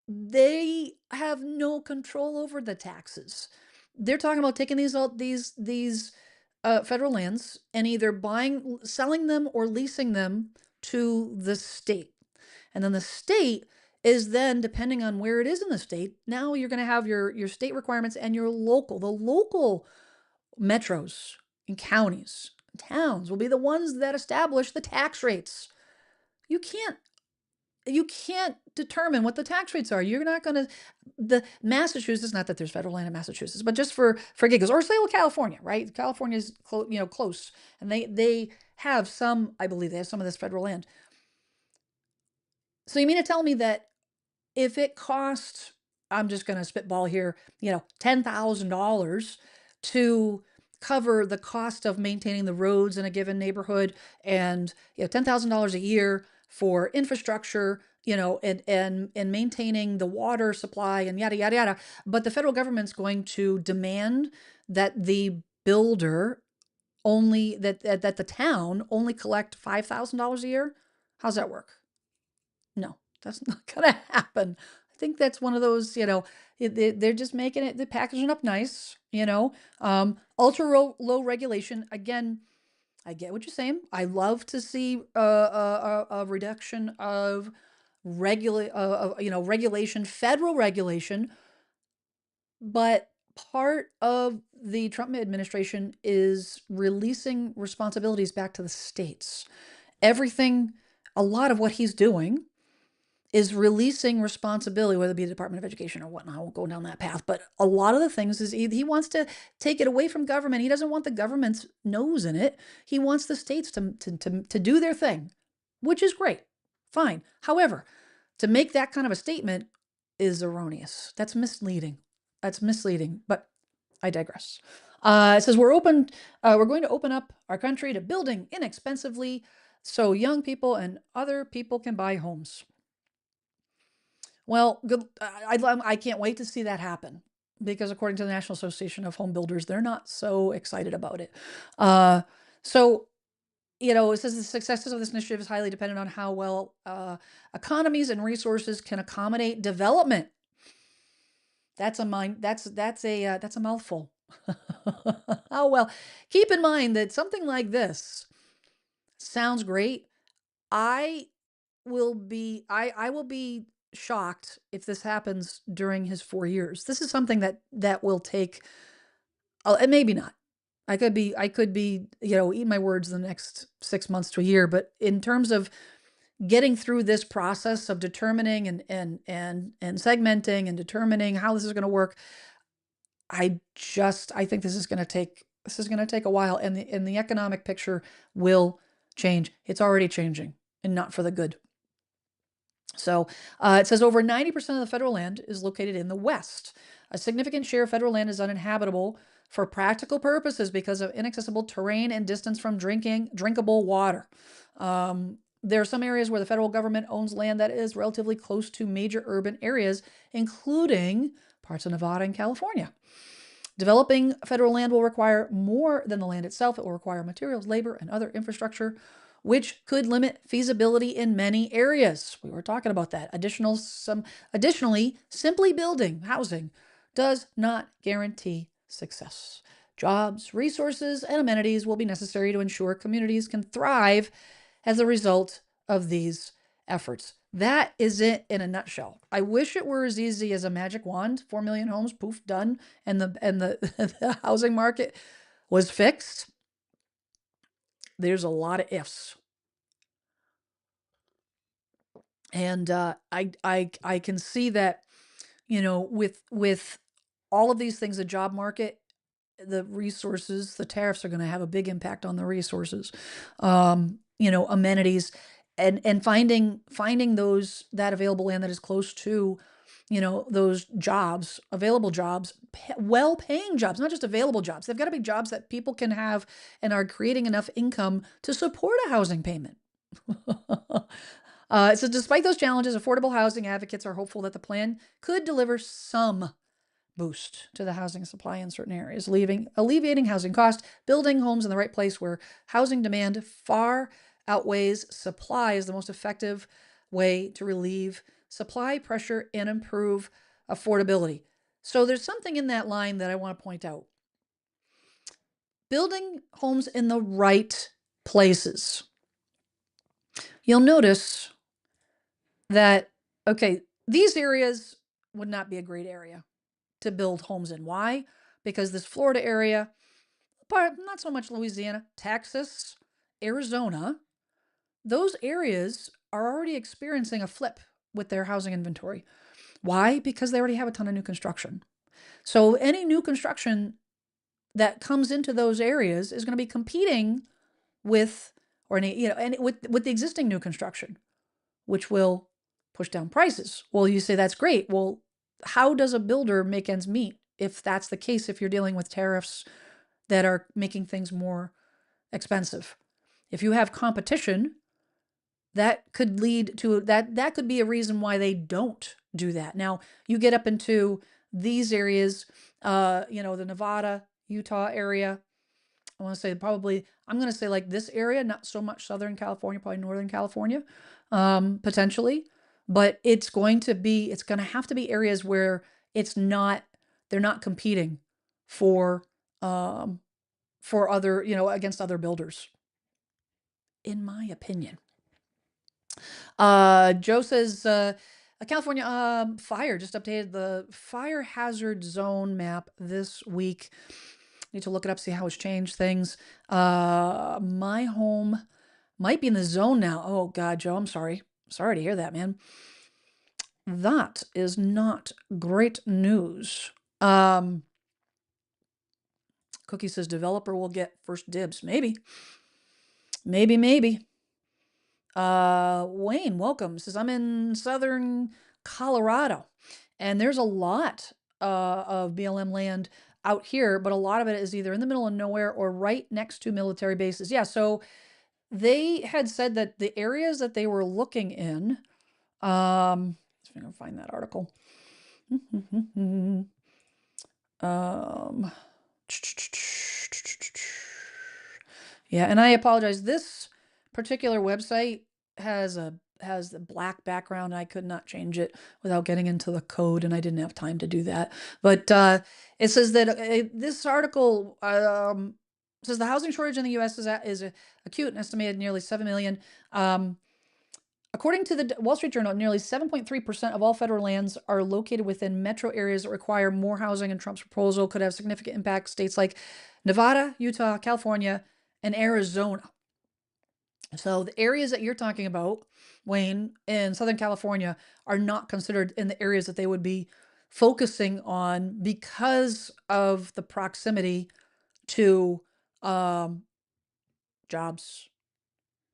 They have no control over the taxes. They're talking about taking these federal lands and either selling them or leasing them to the state. And then the state is then, depending on where it is in the state, now you're going to have your state requirements and the local metros and counties, towns will be the ones that establish the tax rates. You can't you can't determine what the tax rates are. You're not going to the Massachusetts, not that there's federal land in Massachusetts, but just for giggles, or say, well, California, right? California's close, and they have some, I believe they have some of this federal land. So you mean to tell me that if it costs, I'm just going to spitball here, $10,000 to cover the cost of maintaining the roads in a given neighborhood, and $10,000 a year for infrastructure, and maintaining the water supply and yada yada yada, but the federal government's going to demand that the builder that the town only collect $5,000 a year. How's that work? No, that's not gonna happen. I think that's one of those, they're just making it, they're packaging up nice, ultra low regulation. Again, I get what you're saying. I love to see a reduction of regulation, federal regulation, but part of the Trump administration is releasing responsibilities back to the states. Everything, a lot of what he's doing is releasing responsibility, whether it be the Department of Education or whatnot. I won't go down that path, but a lot of the things is he wants to take it away from government. He doesn't want the government's nose in it. He wants the states to do their thing, which is great, fine. However, to make that kind of a statement is erroneous. That's misleading. But I digress. It says we're going to open up our country to building inexpensively, so young people and other people can buy homes. Well, good. I can't wait to see that happen, because according to the National Association of Home Builders, they're not so excited about it. So, it says the success of this initiative is highly dependent on how well economies and resources can accommodate development. That's a mouthful. Oh well, keep in mind that something like this sounds great. I I will be shocked if this happens during his 4 years. This is something that will take, and maybe not. I could be, eating my words the next 6 months to a year. But in terms of getting through this process of determining and segmenting and determining how this is going to work, I think this is going to take a while, and the economic picture will change. It's already changing, and not for the good. So it says over 90% of the federal land is located in the West. A significant share of federal land is uninhabitable for practical purposes because of inaccessible terrain and distance from drinkable water. There are some areas where the federal government owns land that is relatively close to major urban areas, including parts of Nevada and California. Developing federal land will require more than the land itself. It will require materials, labor, and other infrastructure, which could limit feasibility in many areas. We were talking about that. Additionally, simply building housing does not guarantee success. Jobs, resources, and amenities will be necessary to ensure communities can thrive as a result of these efforts. That is it in a nutshell. I wish it were as easy as a magic wand. 4 million homes, poof, done, and the housing market was fixed. There's a lot of ifs. And I can see that, with all of these things, the job market, the resources, the tariffs are going to have a big impact on the resources, amenities, and finding that available land that is close to, those jobs, available jobs, well-paying jobs, not just available jobs. They've got to be jobs that people can have and are creating enough income to support a housing payment. It says, despite those challenges, affordable housing advocates are hopeful that the plan could deliver some boost to the housing supply in certain areas, alleviating housing costs, building homes in the right place where housing demand far outweighs supply is the most effective way to relieve supply pressure and improve affordability. So there's something in that line that I want to point out. Building homes in the right places. You'll notice that, okay, these areas would not be a great area to build homes in. Why? Because this Florida area, but not so much Louisiana, Texas, Arizona, those areas are already experiencing a flip with their housing inventory. Why? Because they already have a ton of new construction. So any new construction that comes into those areas is going to be competing with, or any, and with the existing new construction, which will push down prices. Well, you say that's great. Well, how does a builder make ends meet if that's the case, if you're dealing with tariffs that are making things more expensive? If you have competition, that could lead to that could be a reason why they don't do that. Now, you get up into these areas, the Nevada, Utah area. I want to say probably, I'm going to say like this area, not so much Southern California, probably Northern California, potentially, but it's going to have to be areas where they're not competing for, other, against other builders, in my opinion. Joe says, California fire just updated the fire hazard zone map this week. Need to look it up, see how it's changed things. My home might be in the zone now. Oh God, Joe, I'm sorry. Sorry to hear that, man. That is not great news. Cookie says developer will get first dibs. Maybe. Wayne, welcome. Says I'm in southern Colorado, and there's a lot of BLM land out here, but a lot of it is either in the middle of nowhere or right next to military bases. Yeah, so they had said that the areas that they were looking in, let's see if I can find that article. Yeah, and I apologize. This particular website has the black background. I could not change it without getting into the code, and I didn't have time to do that. But it says that this article says the housing shortage in the U.S. is acute and estimated nearly 7 million. According to the Wall Street Journal, nearly 7.3% of all federal lands are located within metro areas that require more housing, and Trump's proposal could have significant impact states like Nevada, Utah, California, and Arizona. So the areas that you're talking about, Wayne, in Southern California are not considered in the areas that they would be focusing on because of the proximity to jobs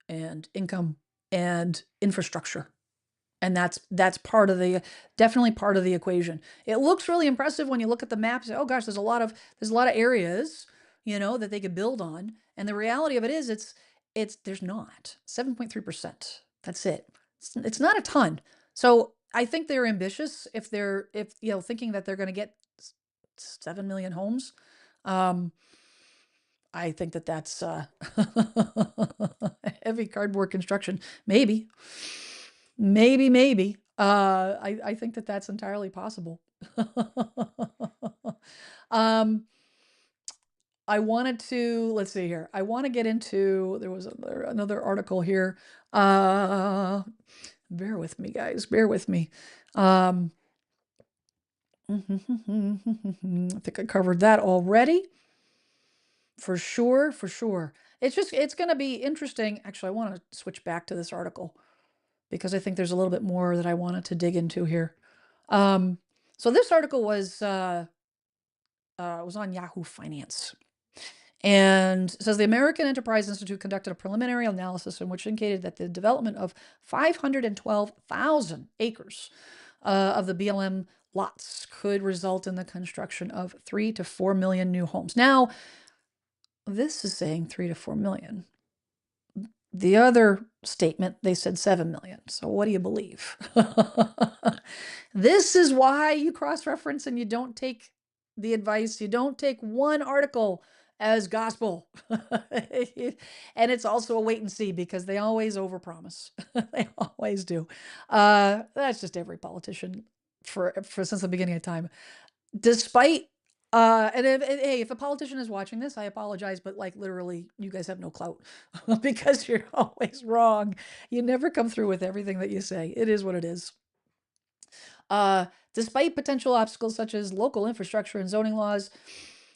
and income and infrastructure. And that's definitely part of the equation. It looks really impressive when you look at the map. Say, oh gosh, there's a lot of areas, that they could build on. And the reality of it is, there's not 7.3%. That's it. It's not a ton. So I think they're ambitious if thinking that they're going to get 7 million homes. I think that's heavy cardboard construction. Maybe. I think that's entirely possible. I wanted to, let's see here. I want to get into, there was another article here. Bear with me, guys. Bear with me. I think I covered that already. For sure. It's going to be interesting. Actually, I want to switch back to this article because I think there's a little bit more that I wanted to dig into here. So this article was on Yahoo Finance. And it says the American Enterprise Institute conducted a preliminary analysis in which indicated that the development of 512,000 acres of the BLM lots could result in the construction of 3 to 4 million new homes. Now, this is saying 3 to 4 million. The other statement, they said 7 million. So what do you believe? This is why you cross-reference and you don't take the advice. You don't take one article as gospel. And it's also a wait and see because they always overpromise. They always do. That's just every politician for since the beginning of time. Despite and hey, if a politician is watching this, I apologize, but like literally, you guys have no clout because you're always wrong. You never come through with everything that you say. It is what it is. Despite potential obstacles such as local infrastructure and zoning laws,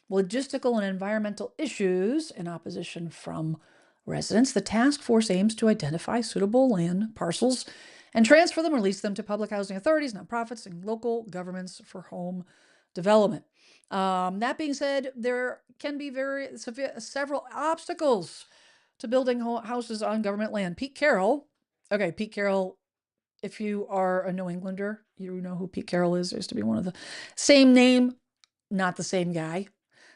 logistical and environmental issues, and opposition from residents, the task force aims to identify suitable land parcels and transfer them or lease them to public housing authorities, nonprofits, and local governments for home development. That being said, there can be several obstacles to building houses on government land. Pete Carroll, if you are a New Englander, you know who Pete Carroll is. There used to be one of the same name, not the same guy.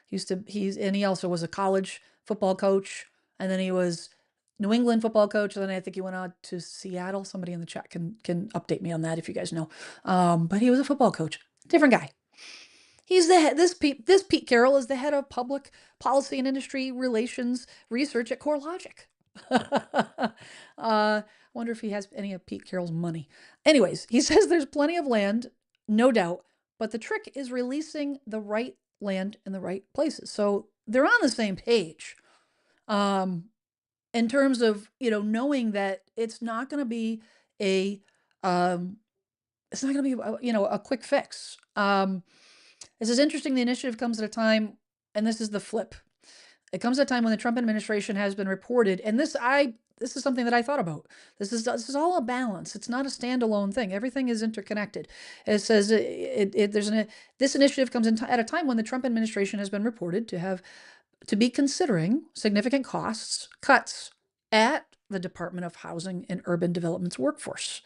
He also was a college football coach, and then he was New England football coach, and then I think he went on to Seattle. Somebody in the chat can update me on that if you guys know. But he was a football coach, different guy. He's this Pete Carroll is the head of public policy and industry relations research at CoreLogic. Wonder if he has any of Pete Carroll's money. Anyways, he says there's plenty of land, no doubt, but the trick is releasing the right land in the right places. So they're on the same page. In terms of, knowing that it's not going to be a a quick fix. This is interesting. The initiative comes at a time, and this is the flip. It comes at a time when the Trump administration has been reported, and this is something that I thought about. This is all a balance. It's not a standalone thing. Everything is interconnected. It says this initiative comes at a time when the Trump administration has been reported to be considering significant cuts at the Department of Housing and Urban Development's workforce.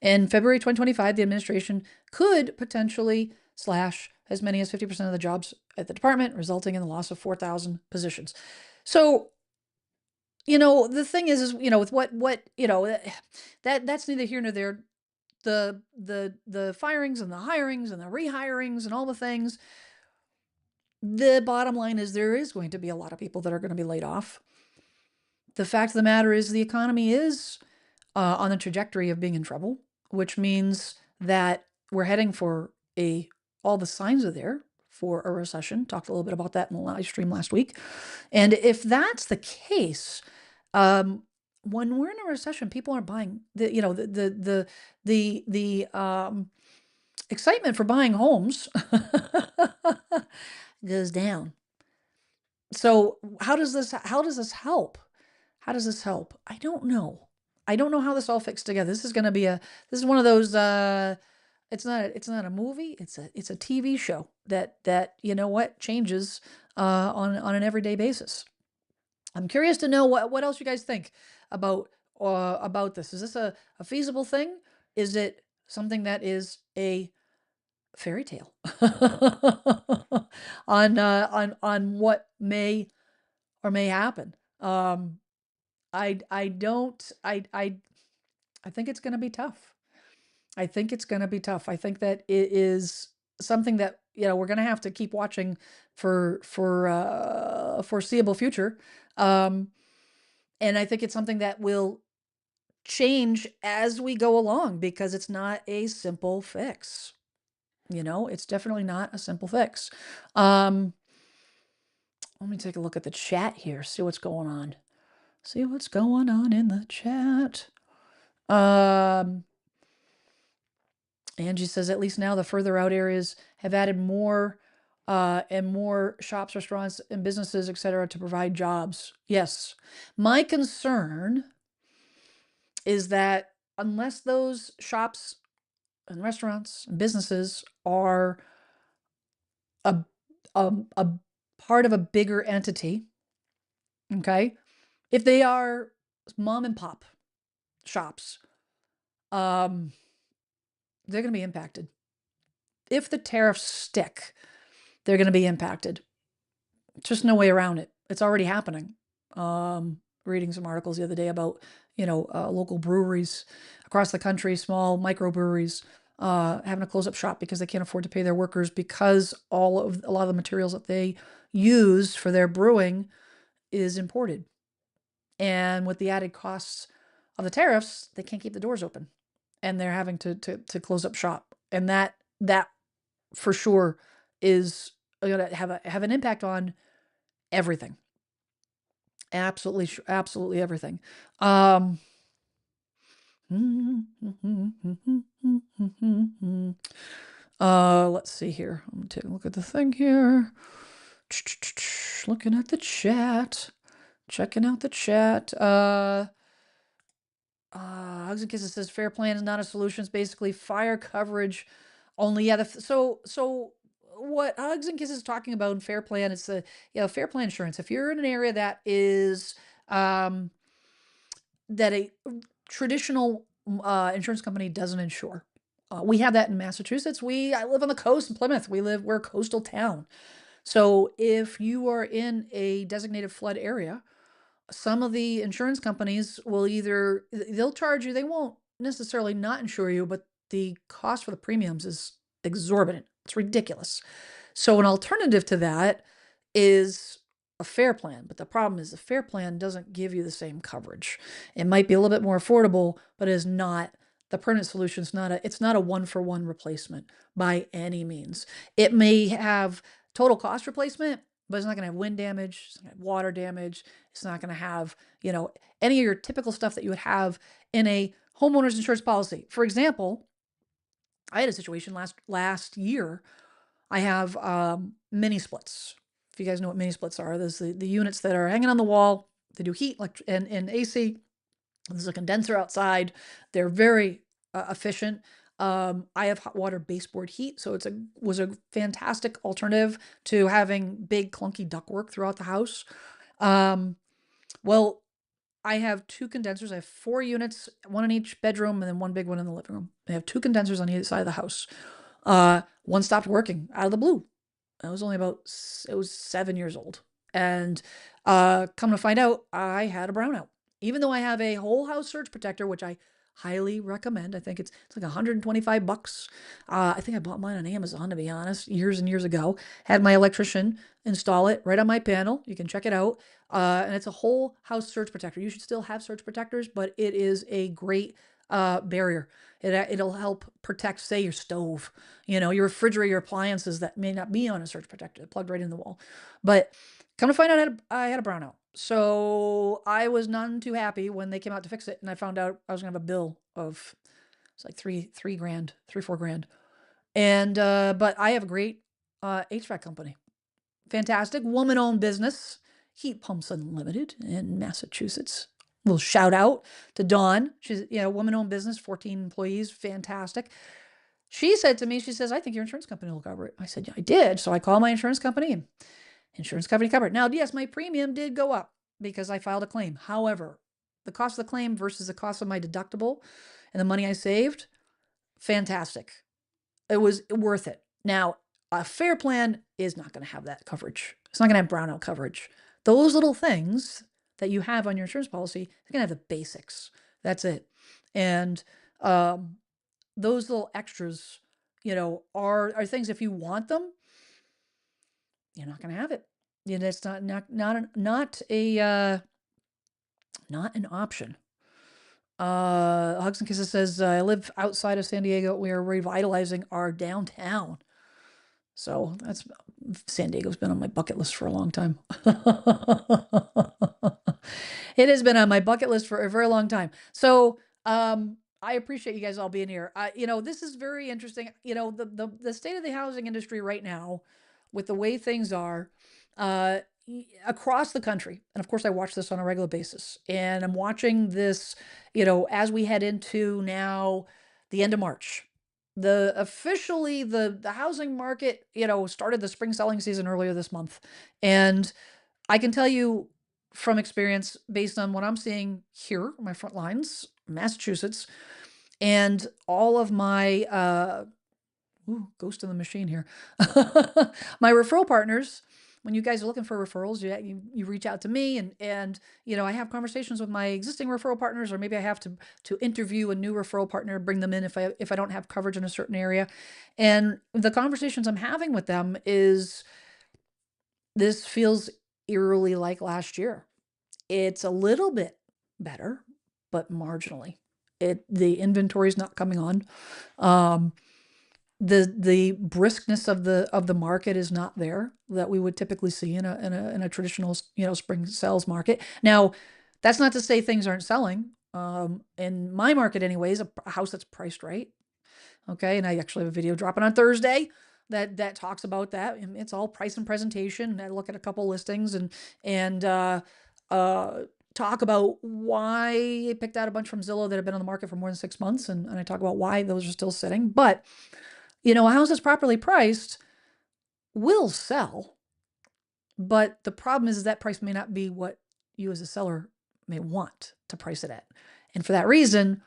In February 2025, the administration could potentially slash as many as 50% of the jobs at the department, resulting in the loss of 4,000 positions. So, the thing is, with that's neither here nor there. The firings and the hirings and the rehirings and all the things. The bottom line is there is going to be a lot of people that are going to be laid off. The fact of the matter is the economy is on the trajectory of being in trouble, which means that we're heading for all the signs are there for a recession. Talked a little bit about that in the live stream last week. And if that's the case, when we're in a recession, people aren't buying the excitement for buying homes goes down. So how does this help? How does this help? I don't know. I don't know how this all fits together. This is one of those it's not a movie, it's a TV show that changes on an everyday basis. I'm curious to know what else you guys think about this. Is this a feasible thing? Is it something that is a fairy tale on what may or may happen? I don't I think it's going to be tough. I think it's going to be tough. I think that it is something that we're going to have to keep watching for a foreseeable future. And I think it's something that will change as we go along because it's not a simple fix. It's definitely not a simple fix. Let me take a look at the chat here, see what's going on. See what's going on in the chat. Angie says, at least now the further out areas have added more and more shops, restaurants, and businesses, etc., to provide jobs. Yes. My concern is that unless those shops and restaurants and businesses are a part of a bigger entity, okay, if they are mom and pop shops, they're going to be impacted. If the tariffs stick, they're going to be impacted. Just no way around it. It's already happening. Reading some articles the other day about, local breweries across the country, small microbreweries, having to close up shop because they can't afford to pay their workers because a lot of the materials that they use for their brewing is imported. And with the added costs of the tariffs, they can't keep the doors open, and they're having to close up shop. And that for sure is going to have an impact on everything. Absolutely, absolutely everything. Um, let's see here. I'm gonna take a look at the thing here. Looking at the chat, checking out the chat. Hugs and Kisses says fair plan is not a solution. It's basically fire coverage only. Yeah. So what Hugs and Kisses is talking about in fair plan is fair plan insurance. If you're in an area that is um, that a traditional insurance company doesn't insure. We have that in Massachusetts. I live on the coast in Plymouth. We're a coastal town. So if you are in a designated flood area, some of the insurance companies they'll charge you, they won't necessarily not insure you, but the cost for the premiums is exorbitant. It's ridiculous. So an alternative to that is a fair plan, but the problem is the fair plan doesn't give you the same coverage. It might be a little bit more affordable, but it is not the permanent solution. It's not a one-for-one replacement by any means. It may have total cost replacement, but it's not going to have wind damage, it's not going to have water damage, it's not going to have, any of your typical stuff that you would have in a homeowner's insurance policy. For example, I had a situation last year. I have mini splits. If you guys know what mini splits are, there's the units that are hanging on the wall. They do heat and AC. There's a condenser outside. They're very efficient. I have hot water baseboard heat, so was a fantastic alternative to having big clunky ductwork throughout the house. Well, I have two condensers. I have 4 units, one in each bedroom, and then one big one in the living room. I have 2 condensers on either side of the house. One stopped working out of the blue. It was 7 years old. And come to find out, I had a brownout. Even though I have a whole house surge protector, which I highly recommend. I think it's like $125. I think I bought mine on Amazon, to be honest, years and years ago. Had my electrician install it right on my panel. You can check it out. And it's a whole house surge protector. You should still have surge protectors, but it is a great barrier. It'll help protect, say, your stove, your refrigerator, your appliances that may not be on a surge protector, plugged right in the wall. But come to find out, I had a brownout. So I was none too happy when they came out to fix it, and I found out I was gonna have a bill of it's like 4 grand. And but I have a great HVAC company, fantastic woman-owned business, Heat Pumps Unlimited in Massachusetts. A little shout out to Dawn. She's woman-owned business, 14 employees, fantastic. She said to me, she says, "I think your insurance company will cover it." I said, "Yeah, I did." So I called my insurance company, and insurance company covered. Now, yes, my premium did go up because I filed a claim. However, the cost of the claim versus the cost of my deductible and the money I saved, fantastic. It was worth it. Now, a fair plan is not going to have that coverage. It's not going to have brownout coverage. Those little things that you have on your insurance policy, they're going to have the basics. That's it. And those little extras, are things, if you want them, you're not going to have it. That's not an option. Hugs and Kisses says, I live outside of San Diego. We are revitalizing our downtown. So San Diego's been on my bucket list for a long time. It has been on my bucket list for a very long time. So, I appreciate you guys all being here. This is very interesting. The state of the housing industry right now, with the way things are, uh, across the country. And of course, I watch this on a regular basis. And I'm watching this, as we head into now the end of March. The housing market, started the spring selling season earlier this month. And I can tell you from experience, based on what I'm seeing here, my front lines, Massachusetts, and all of my ghost in the machine here, my referral partners, when you guys are looking for referrals, you reach out to me, and I have conversations with my existing referral partners, or maybe I have to interview a new referral partner, bring them in if I don't have coverage in a certain area. And the conversations I'm having with them is, this feels eerily like last year. It's a little bit better, but marginally. The inventory is not coming on. Um, the briskness of the market is not there that we would typically see in a traditional spring sales market. Now, that's not to say things aren't selling. In my market, anyways, a house that's priced right. Okay, and I actually have a video dropping on Thursday that talks about that. And it's all price and presentation. I look at a couple listings and uh, talk about why I picked out a bunch from Zillow that have been on the market for more than 6 months, and I talk about why those are still sitting. But a house that's properly priced will sell, but the problem is that price may not be what you as a seller may want to price it at. And for that reason,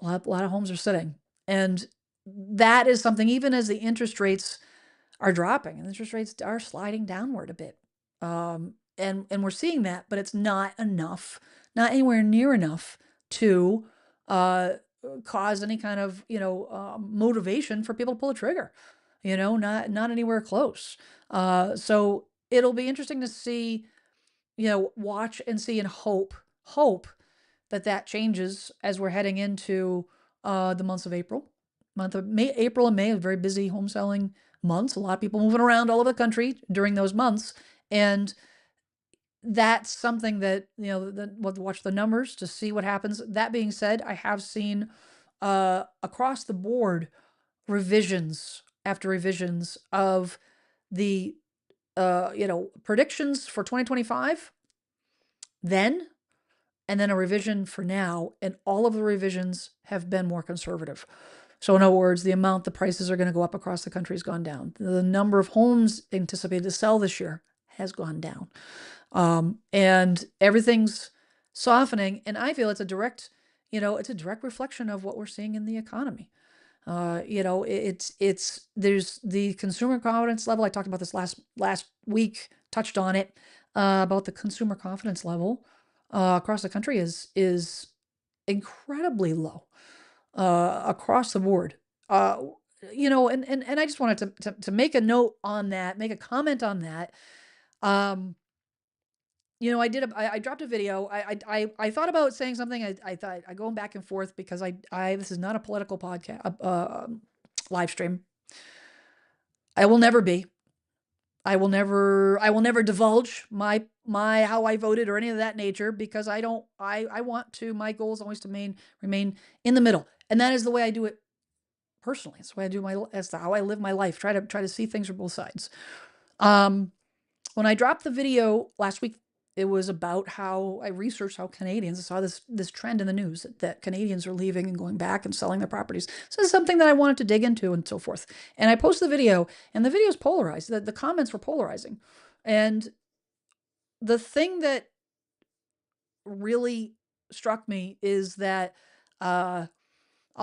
a lot of homes are sitting. And that is something, even as the interest rates are dropping and interest rates are sliding downward a bit. And we're seeing that, but it's not enough, not anywhere near enough to uh, cause any kind of motivation for people to pull the trigger. Not anywhere close. So it'll be interesting to see, watch and see and hope that changes as we're heading into the months of April. Month of May, April and May are very busy home selling months. A lot of people moving around all over the country during those months, and that's something that we'll watch the numbers to see what happens. That being said, I have seen across the board revisions after revisions of the predictions for 2025 then, and then a revision for now, and all of the revisions have been more conservative. So in other words, the amount the prices are going to go up across the country has gone down. The number of homes anticipated to sell this year has gone down. And everything's softening, and I feel it's a direct reflection of what we're seeing in the economy. There's the consumer confidence level. I talked about this last week, touched on it, about the consumer confidence level across the country is incredibly low across the board. And I just wanted to make a note on that, make a comment on that. Um, I dropped a video. I thought about saying something. I thought I going back and forth because this is not a political podcast, live stream. I will never be. I will never divulge my how I voted or any of that nature, because I don't. I want to. My goal is always to remain in the middle, and that is the way I do it personally. It's the way I do that's how I live my life. Try to see things from both sides. When I dropped the video last week, it was about how I researched how Canadians, I saw this trend in the news that Canadians are leaving and going back and selling their properties. So it's something that I wanted to dig into and so forth. And I posted the video, and the video is polarized. The comments were polarizing. And the thing that really struck me is that all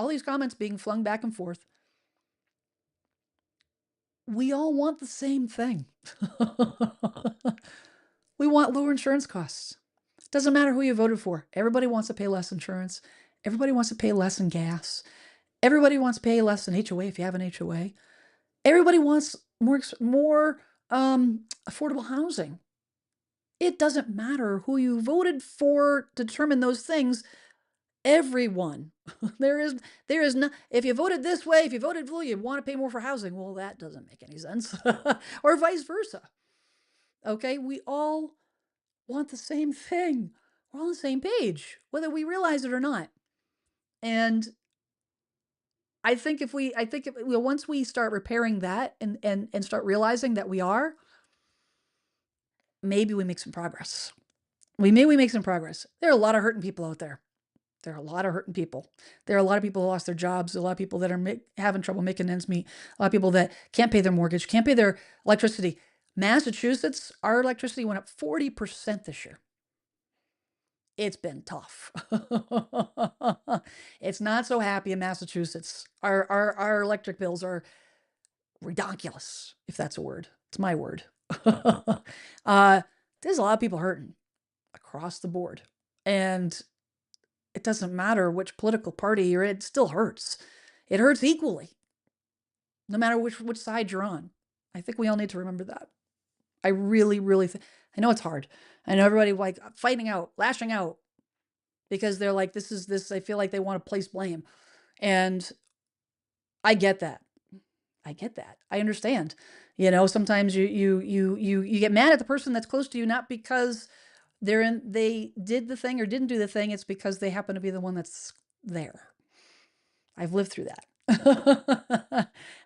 these comments being flung back and forth, we all want the same thing. We want lower insurance costs. Doesn't matter who you voted for. Everybody wants to pay less insurance. Everybody wants to pay less in gas. Everybody wants to pay less in HOA if you have an HOA. Everybody wants more affordable housing. It doesn't matter who you voted for to determine those things. Everyone. There is no, if you voted this way, if you voted blue, you want to pay more for housing. Well, that doesn't make any sense. Or vice versa. Okay, we all want the same thing. We're all on the same page, whether we realize it or not. And I think once we start repairing that and start realizing that we are, maybe we make some progress. We make some progress. There are a lot of hurting people out there. There are a lot of hurting people. There are a lot of people who lost their jobs. A lot of people that are having trouble making ends meet. A lot of people that can't pay their mortgage, can't pay their electricity. Massachusetts, our electricity went up 40% this year. It's been tough. It's not so happy in Massachusetts. Our electric bills are ridiculous, if that's a word. It's my word. uh, there's a lot of people hurting across the board. And it doesn't matter which political party you're in, it still hurts. It hurts equally, no matter which side you're on. I think we all need to remember that. I really, really think, I know it's hard. I know everybody like fighting out, lashing out because they're like, this is this, I feel like they want to place blame. And I get that. I get that. I understand. Sometimes you get mad at the person that's close to you, not because they did the thing or didn't do the thing. It's because they happen to be the one that's there. I've lived through that.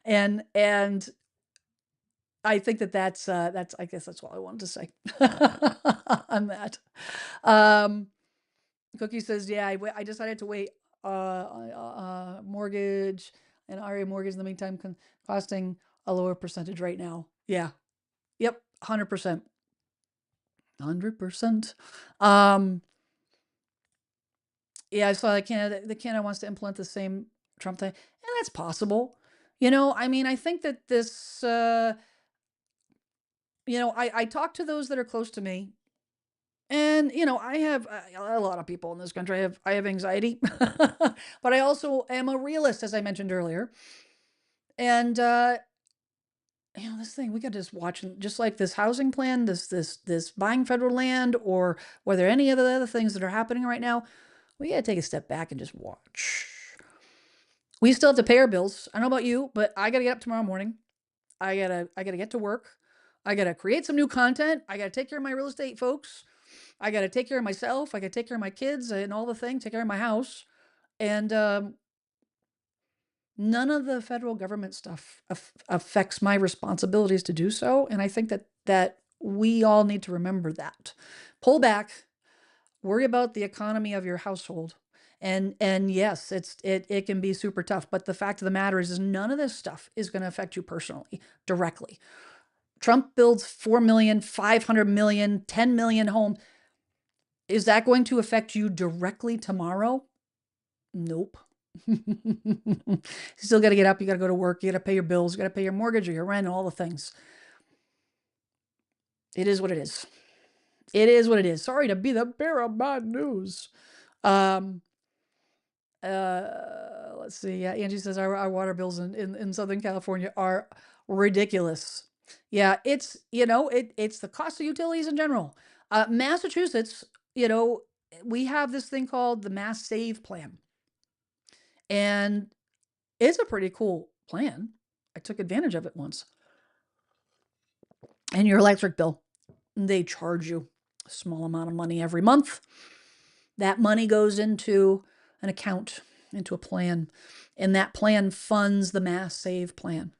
and I think that's I guess that's all I wanted to say on that. Um, Cookie says, yeah, I decided to wait mortgage and RA mortgage in the meantime costing a lower percentage right now. Yeah. Yep. 100%. 100%. Yeah, I saw that Canada wants to implement the same Trump thing, and that's possible. I mean, I think that this, I talk to those that are close to me, and I have a lot of people in this country. I have anxiety, but I also am a realist, as I mentioned earlier. And this thing we got to just watch, just like this housing plan, this buying federal land, or whether any of the other things that are happening right now, we got to take a step back and just watch. We still have to pay our bills. I don't know about you, but I got to get up tomorrow morning. I gotta get to work. I gotta create some new content. I gotta take care of my real estate folks. I gotta take care of myself. I gotta take care of my kids and all the things. Take care of my house, and none of the federal government stuff affects my responsibilities to do so. And I think that we all need to remember that. Pull back. Worry about the economy of your household. And yes, it can be super tough, but the fact of the matter is none of this stuff is going to affect you personally directly. Trump builds 4 million, 500 million, 10 million homes. Is that going to affect you directly tomorrow? Nope. You still got to get up. You got to go to work. You got to pay your bills. You got to pay your mortgage or your rent and all the things. It is what it is. It is what it is. Sorry to be the bearer of bad news. Let's see. Yeah, Angie says our water bills in Southern California are ridiculous. Yeah, it's the cost of utilities in general. Massachusetts, we have this thing called the Mass Save Plan, and it's a pretty cool plan. I took advantage of it once. And your electric bill, they charge you a small amount of money every month. That money goes into an account, into a plan, and that plan funds the Mass Save Plan.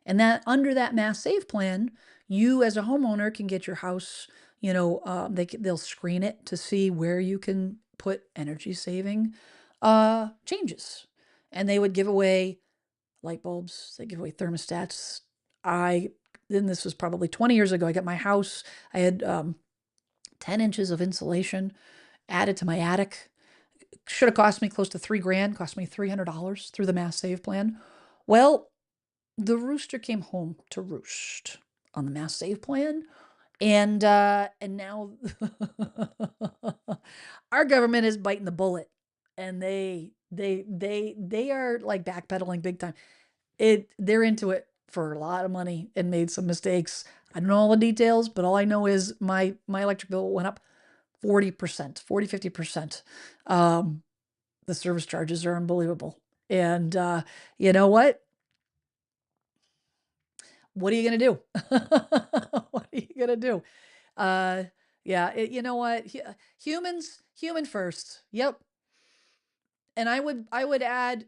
And that under that Mass Save Plan, you as a homeowner can get your house, they'll screen it to see where you can put energy saving changes. And they would give away light bulbs, they give away thermostats. Then this was probably 20 years ago. I got my house, I had 10 inches of insulation added to my attic. Should have cost me close to $3,000, cost me $300 through the Mass Save Plan. Well, the rooster came home to roost on the Mass Save Plan, and now our government is biting the bullet, and they are like backpedaling big time. They're into it for a lot of money and made some mistakes. I don't know all the details, but all I know is my electric bill went up 40%, 40, 50%. The service charges are unbelievable. And you know what? What are you going to do? What are you going to do? Yeah, you know what? Human first. Yep. And I would add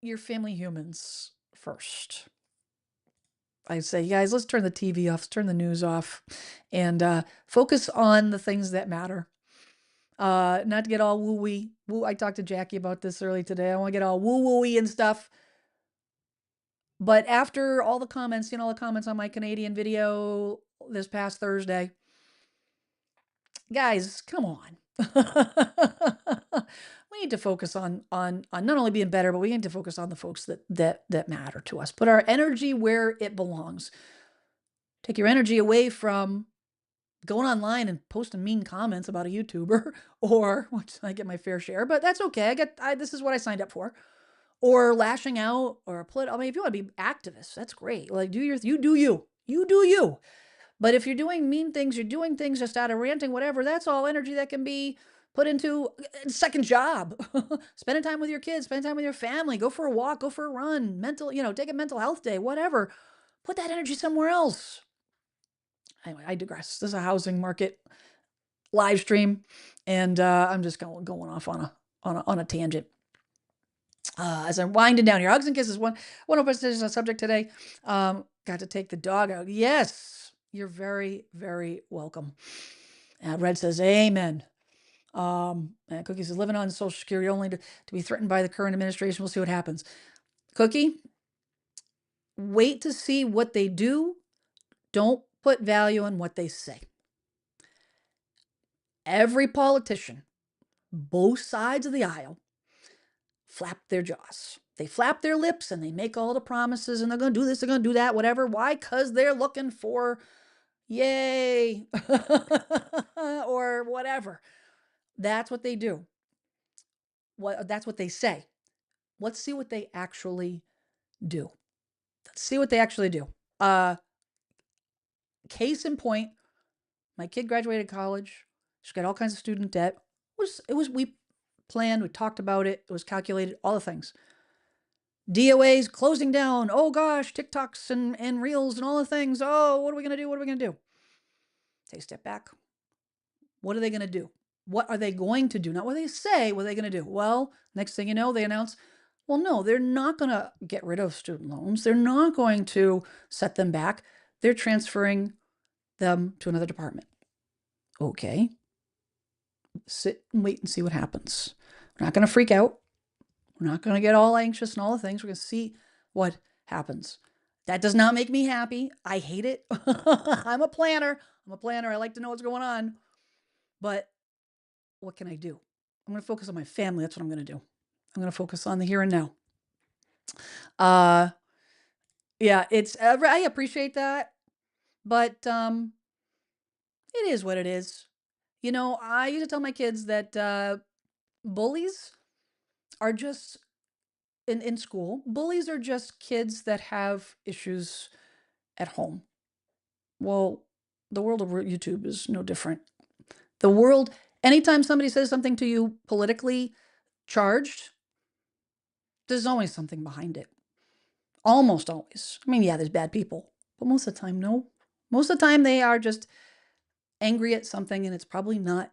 your family humans first. I say, guys, let's turn the TV off, let's turn the news off, and focus on the things that matter. Not to get all woo-wee. I talked to Jackie about this early today. I don't want to get all woo-woo-y and stuff. But after all the comments, all the comments on my Canadian video this past Thursday, guys, come on. We need to focus on not only being better, but we need to focus on the folks that matter to us. Put our energy where it belongs. Take your energy away from going online and posting mean comments about a YouTuber, or which I get my fair share, but that's okay. This is what I signed up for. Or lashing out or I mean, if you want to be activists, that's great. Like you do you. You do you. But if you're doing mean things, you're doing things just out of ranting, whatever, that's all energy that can be put into a second job. Spending time with your kids, spend time with your family, go for a walk, go for a run, take a mental health day, whatever. Put that energy somewhere else. Anyway, I digress. This is a housing market live stream, and I'm just going off on a tangent. As I'm winding down here, hugs and kisses. One of us is a subject today. Got to take the dog out. Yes, you're very, very welcome. Red says, "Amen." And Cookie says, "Living on Social Security only to be threatened by the current administration. We'll see what happens." Cookie, wait to see what they do. Don't put value on what they say. Every politician, both sides of the aisle, flap their jaws. They flap their lips and they make all the promises and they're going to do this, they're going to do that, whatever. Why? Because they're looking for yay or whatever. That's what they do. That's what they say. Let's see what they actually do. Let's see what they actually do. Case in point, my kid graduated college. She's got all kinds of student debt. We planned, we talked about it, it was calculated, all the things. DOA's closing down. Oh gosh, TikToks and Reels and all the things. Oh, what are we going to do? What are we going to do? Take a step back. What are they going to do? What are they going to do? Not what they say, what are they going to do? Well, next thing you know, they announce, well, no, they're not going to get rid of student loans. They're not going to set them back. They're transferring them to another department. Okay. Sit and wait and see what happens. We're not going to freak out. We're not going to get all anxious and all the things. We're going to see what happens. That does not make me happy. I hate it. I'm a planner. I like to know what's going on. But what can I do? I'm going to focus on my family. That's what I'm going to do. I'm going to focus on the here and now. Yeah, I appreciate that. But it is what it is. I used to tell my kids that bullies are just in school. Bullies are just kids that have issues at home. Well, the world of YouTube is no different. Anytime somebody says something to you politically charged, there's always something behind it. Almost always. I mean, yeah, there's bad people, but most of the time, no. Most of the time, they are just angry at something, and it's probably not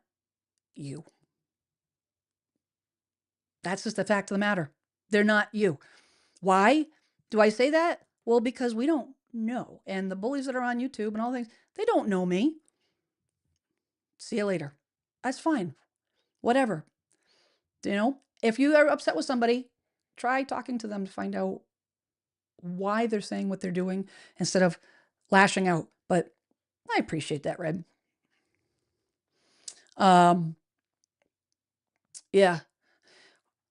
you. That's just the fact of the matter. They're not you. Why do I say that? Well, because we don't know. And the bullies that are on YouTube and all things, they don't know me. See you later. That's fine. Whatever. If you are upset with somebody, try talking to them to find out why they're saying what they're doing instead of lashing out. But I appreciate that, Red. Yeah.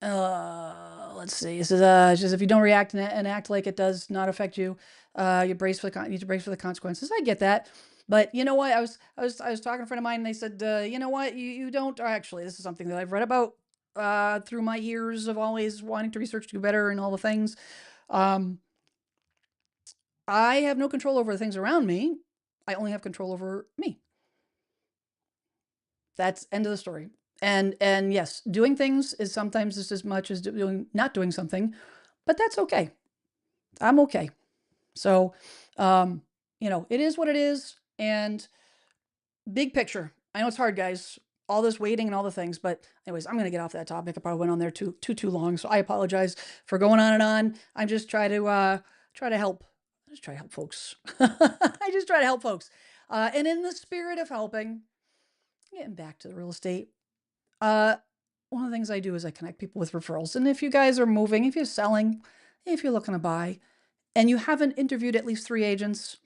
Let's see. It says if you don't react and act like it does not affect you, you need to brace for the consequences. I get that, but you know what? I was talking to a friend of mine, and they said, you know what? You don't. Actually, this is something that I've read about through my years of always wanting to research, do better, and all the things. I have no control over the things around me. I only have control over me. That's end of the story. And yes, doing things is sometimes just as much as not doing something, but that's okay. I'm okay. So, it is what it is. And big picture, I know it's hard, guys. All this waiting and all the things, but anyways, I'm gonna get off that topic. I probably went on there too long, so I apologize for going on and on. I'm just trying to help. I just try to help folks. I just try to help folks. And in the spirit of helping, getting back to the real estate. One of the things I do is I connect people with referrals. And if you guys are moving, if you're selling, if you're looking to buy, and you haven't interviewed at least 3 agents,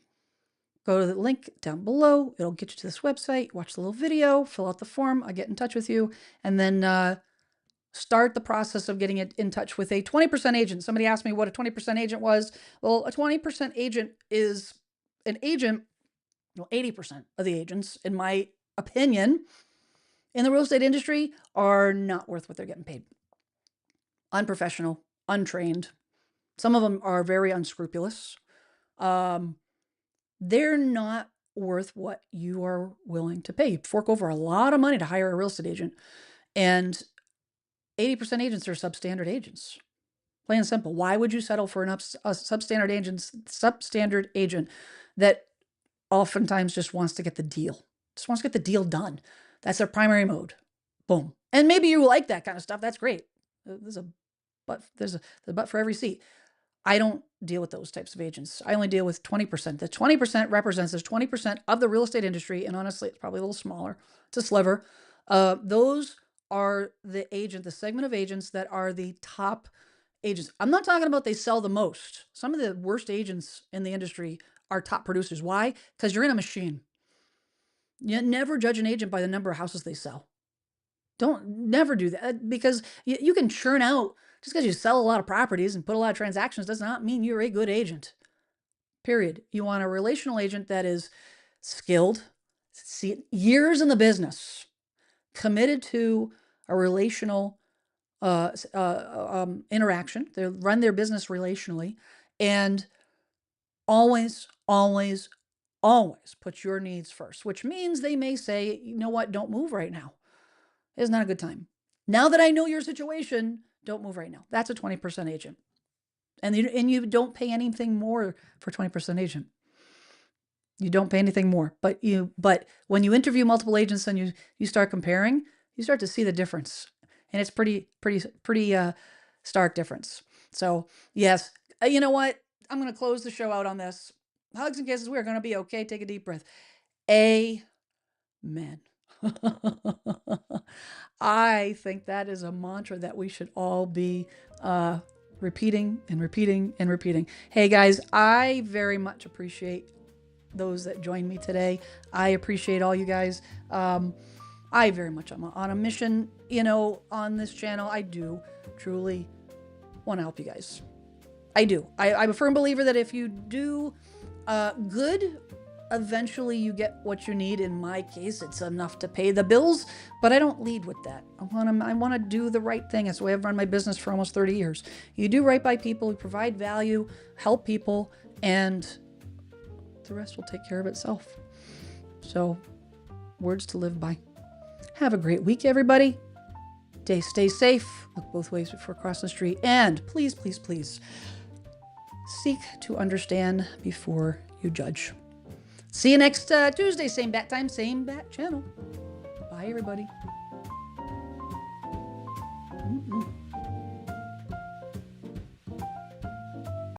go to the link down below. It'll get you to this website, watch the little video, fill out the form, I'll get in touch with you, and then start the process of getting it in touch with a 20% agent. Somebody asked me what a 20% agent was. Well, a 20% agent is an agent 80% of the agents, in my opinion, in the real estate industry are not worth what they're getting paid. Unprofessional, untrained. Some of them are very unscrupulous. They're not worth what you are willing to pay. You fork over a lot of money to hire a real estate agent, and 80% agents are substandard agents. Plain and simple. Why would you settle for a substandard agent that oftentimes just wants to get the deal? Just wants to get the deal done. That's their primary mode. Boom. And maybe you like that kind of stuff. That's great. There's a but for every seat. I don't deal with those types of agents. I only deal with 20%. The 20% represents as 20% of the real estate industry, and honestly, it's probably a little smaller. It's a sliver. Those are the segment of agents that are the top agents. I'm not talking about they sell the most. Some of the worst agents in the industry are top producers. Why? Because you're in a machine. You never judge an agent by the number of houses they sell. Never do that, because you can churn out, just because you sell a lot of properties and put a lot of transactions does not mean you're a good agent. Period. You want a relational agent that is skilled, years in the business, committed to a relational interaction. They run their business relationally, and always, always, always put your needs first, which means they may say, you know what, don't move right now. It's not a good time. Now that I know your situation, don't move right now. That's a 20% agent. And you don't pay anything more for 20% agent. You don't pay anything more. But when you interview multiple agents and you start comparing, you start to see the difference. And it's pretty stark difference. So yes, you know what? I'm going to close the show out on this. Hugs and kisses. We're going to be okay. Take a deep breath. Amen. I think that is a mantra that we should all be repeating and repeating and repeating. Hey guys, I very much appreciate those that joined me today. I appreciate all you guys. I very much am on a mission, on this channel. I do truly want to help you guys. I do. I'm a firm believer that if you do good, eventually you get what you need. In my case, it's enough to pay the bills, but I don't lead with that. I want to do the right thing. That's the way I've run my business for almost 30 years. You do right by people, you provide value, help people, and the rest will take care of itself. So, words to live by. Have a great week, everybody. Stay safe. Look both ways before crossing the street. And please, please, please, seek to understand before you judge. See you next Tuesday. Same bat time, same bat channel. Bye, everybody.